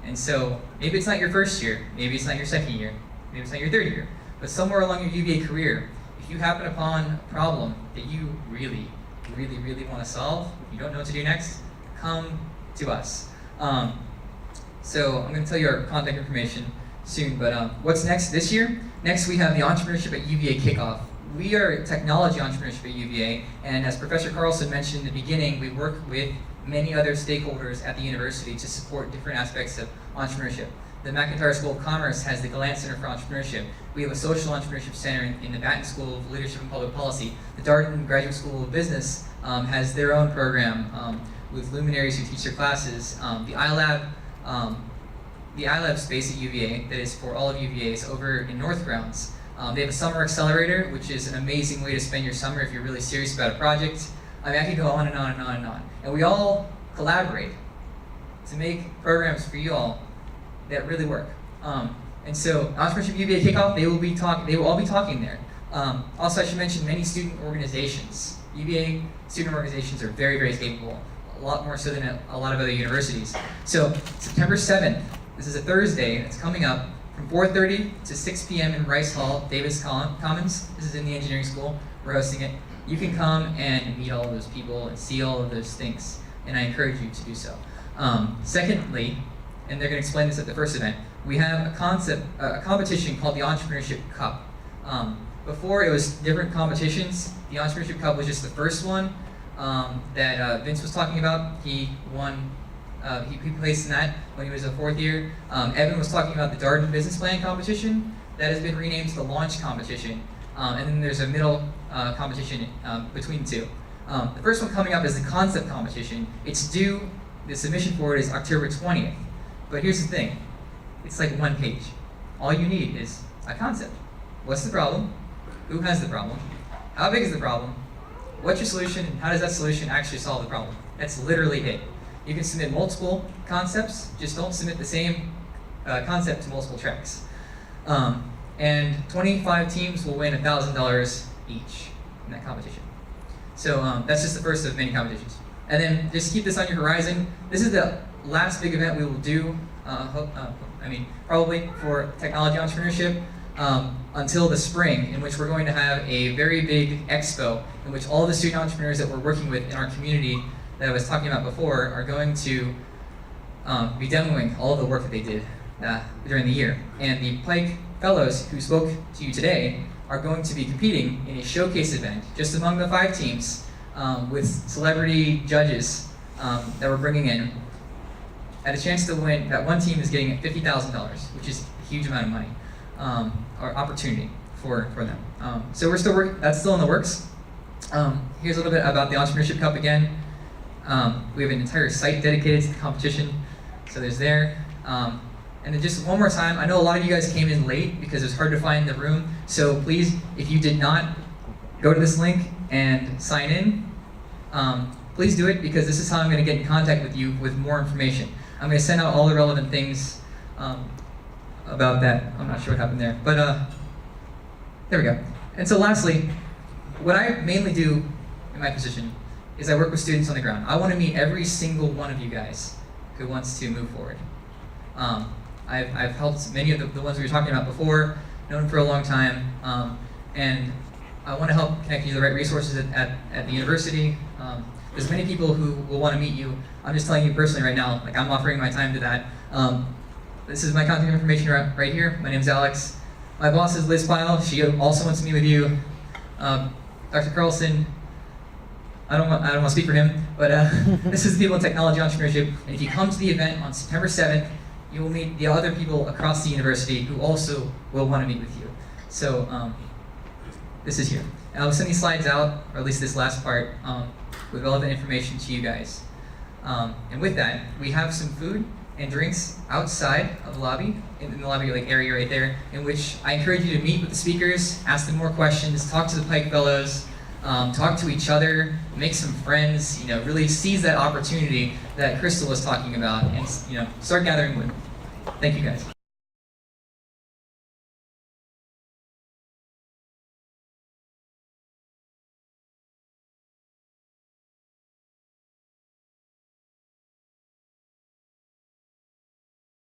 And so maybe it's not your first year, maybe it's not your second year, maybe it's not your third year, but somewhere along your UVA career, if you happen upon a problem that you really, really, really want to solve, you don't know what to do next, come to us. So I'm going to tell you our contact information soon, but what's next this year? Next we have the Entrepreneurship at UVA kickoff. We are technology entrepreneurship at UVA, and as Professor Carlson mentioned in the beginning, we work with many other stakeholders at the university to support different aspects of entrepreneurship. The McIntyre School of Commerce has the Gallant Center for Entrepreneurship. We have a social entrepreneurship center in the Batten School of Leadership and Public Policy. The Darden Graduate School of Business has their own program with luminaries who teach their classes. The iLab space at UVA that is for all of UVA's over in North Grounds. They have a summer accelerator, which is an amazing way to spend your summer if you're really serious about a project. I could go on and on and on and on. And we all collaborate to make programs for you all that really work. And so, Entrepreneurship UVA kickoff, they will all be talking there. Also, I should mention many student organizations. UVA student organizations are very, very capable, a lot more so than a lot of other universities. So, September 7th, this is a Thursday, it's coming up, from 4:30 to 6 p.m. in Rice Hall, Davis Commons. This is in the engineering school. We're hosting it. You can come and meet all of those people and see all of those things, and I encourage you to do so. Secondly, and they're going to explain this at the first event, we have a competition called the Entrepreneurship Cup. Before it was different competitions. The Entrepreneurship Cup was just the first one that Vince was talking about. He won. He placed in that when he was a fourth year. Evan was talking about the Darden Business Plan competition that has been renamed to the Launch competition. And then there's a middle competition between the two. The first one coming up is the Concept competition. It's due, the submission for it is October 20th. But here's the thing, it's like one page. All you need is a concept. What's the problem? Who has the problem? How big is the problem? What's your solution? And how does that solution actually solve the problem? That's literally it. You can submit multiple concepts, just don't submit the same concept to multiple tracks. And 25 teams will win $1,000 each in that competition. So that's just the first of many competitions. And then just keep this on your horizon. This is the last big event we will do, probably for technology entrepreneurship until the spring, in which we're going to have a very big expo in which all the student entrepreneurs that we're working with in our community that I was talking about before are going to be demoing all of the work that they did during the year. And the Pike fellows who spoke to you today are going to be competing in a showcase event just among the 5 teams with celebrity judges that we're bringing in. I had a chance to win. That one team is getting $50,000, which is a huge amount of money, or opportunity for them. So we're still working. That's still in the works. Here's a little bit about the Entrepreneurship Cup again. We have an entire site dedicated to the competition, so there's there. And then just one more time, I know a lot of you guys came in late because it was hard to find the room, so please, if you did not go to this link and sign in, please do it, because this is how I'm going to get in contact with you with more information. I'm going to send out all the relevant things about that. I'm not sure what happened there, but there we go. And so lastly, what I mainly do in my position is I work with students on the ground. I want to meet every single one of you guys who wants to move forward. I've helped many of the ones we were talking about before, known them for a long time, and I want to help connect you to the right resources at the university. There's many people who will want to meet you. I'm just telling you personally right now, like I'm offering my time to that. This is my contact information right here. My name's Alex. My boss is Liz Pyle. She also wants to meet with you. Dr. Carlson, I don't want to speak for him, but this is the People in Technology Entrepreneurship. And if you come to the event on September 7th, you will meet the other people across the university who also will want to meet with you. So this is here. And I'll send these slides out, or at least this last part, with relevant information to you guys. And with that, we have some food and drinks outside of the lobby, in the lobby like area right there, in which I encourage you to meet with the speakers, ask them more questions, talk to the Pike Fellows, talk to each other, make some friends, really seize that opportunity that Crystal was talking about, and start gathering wood. Thank you guys.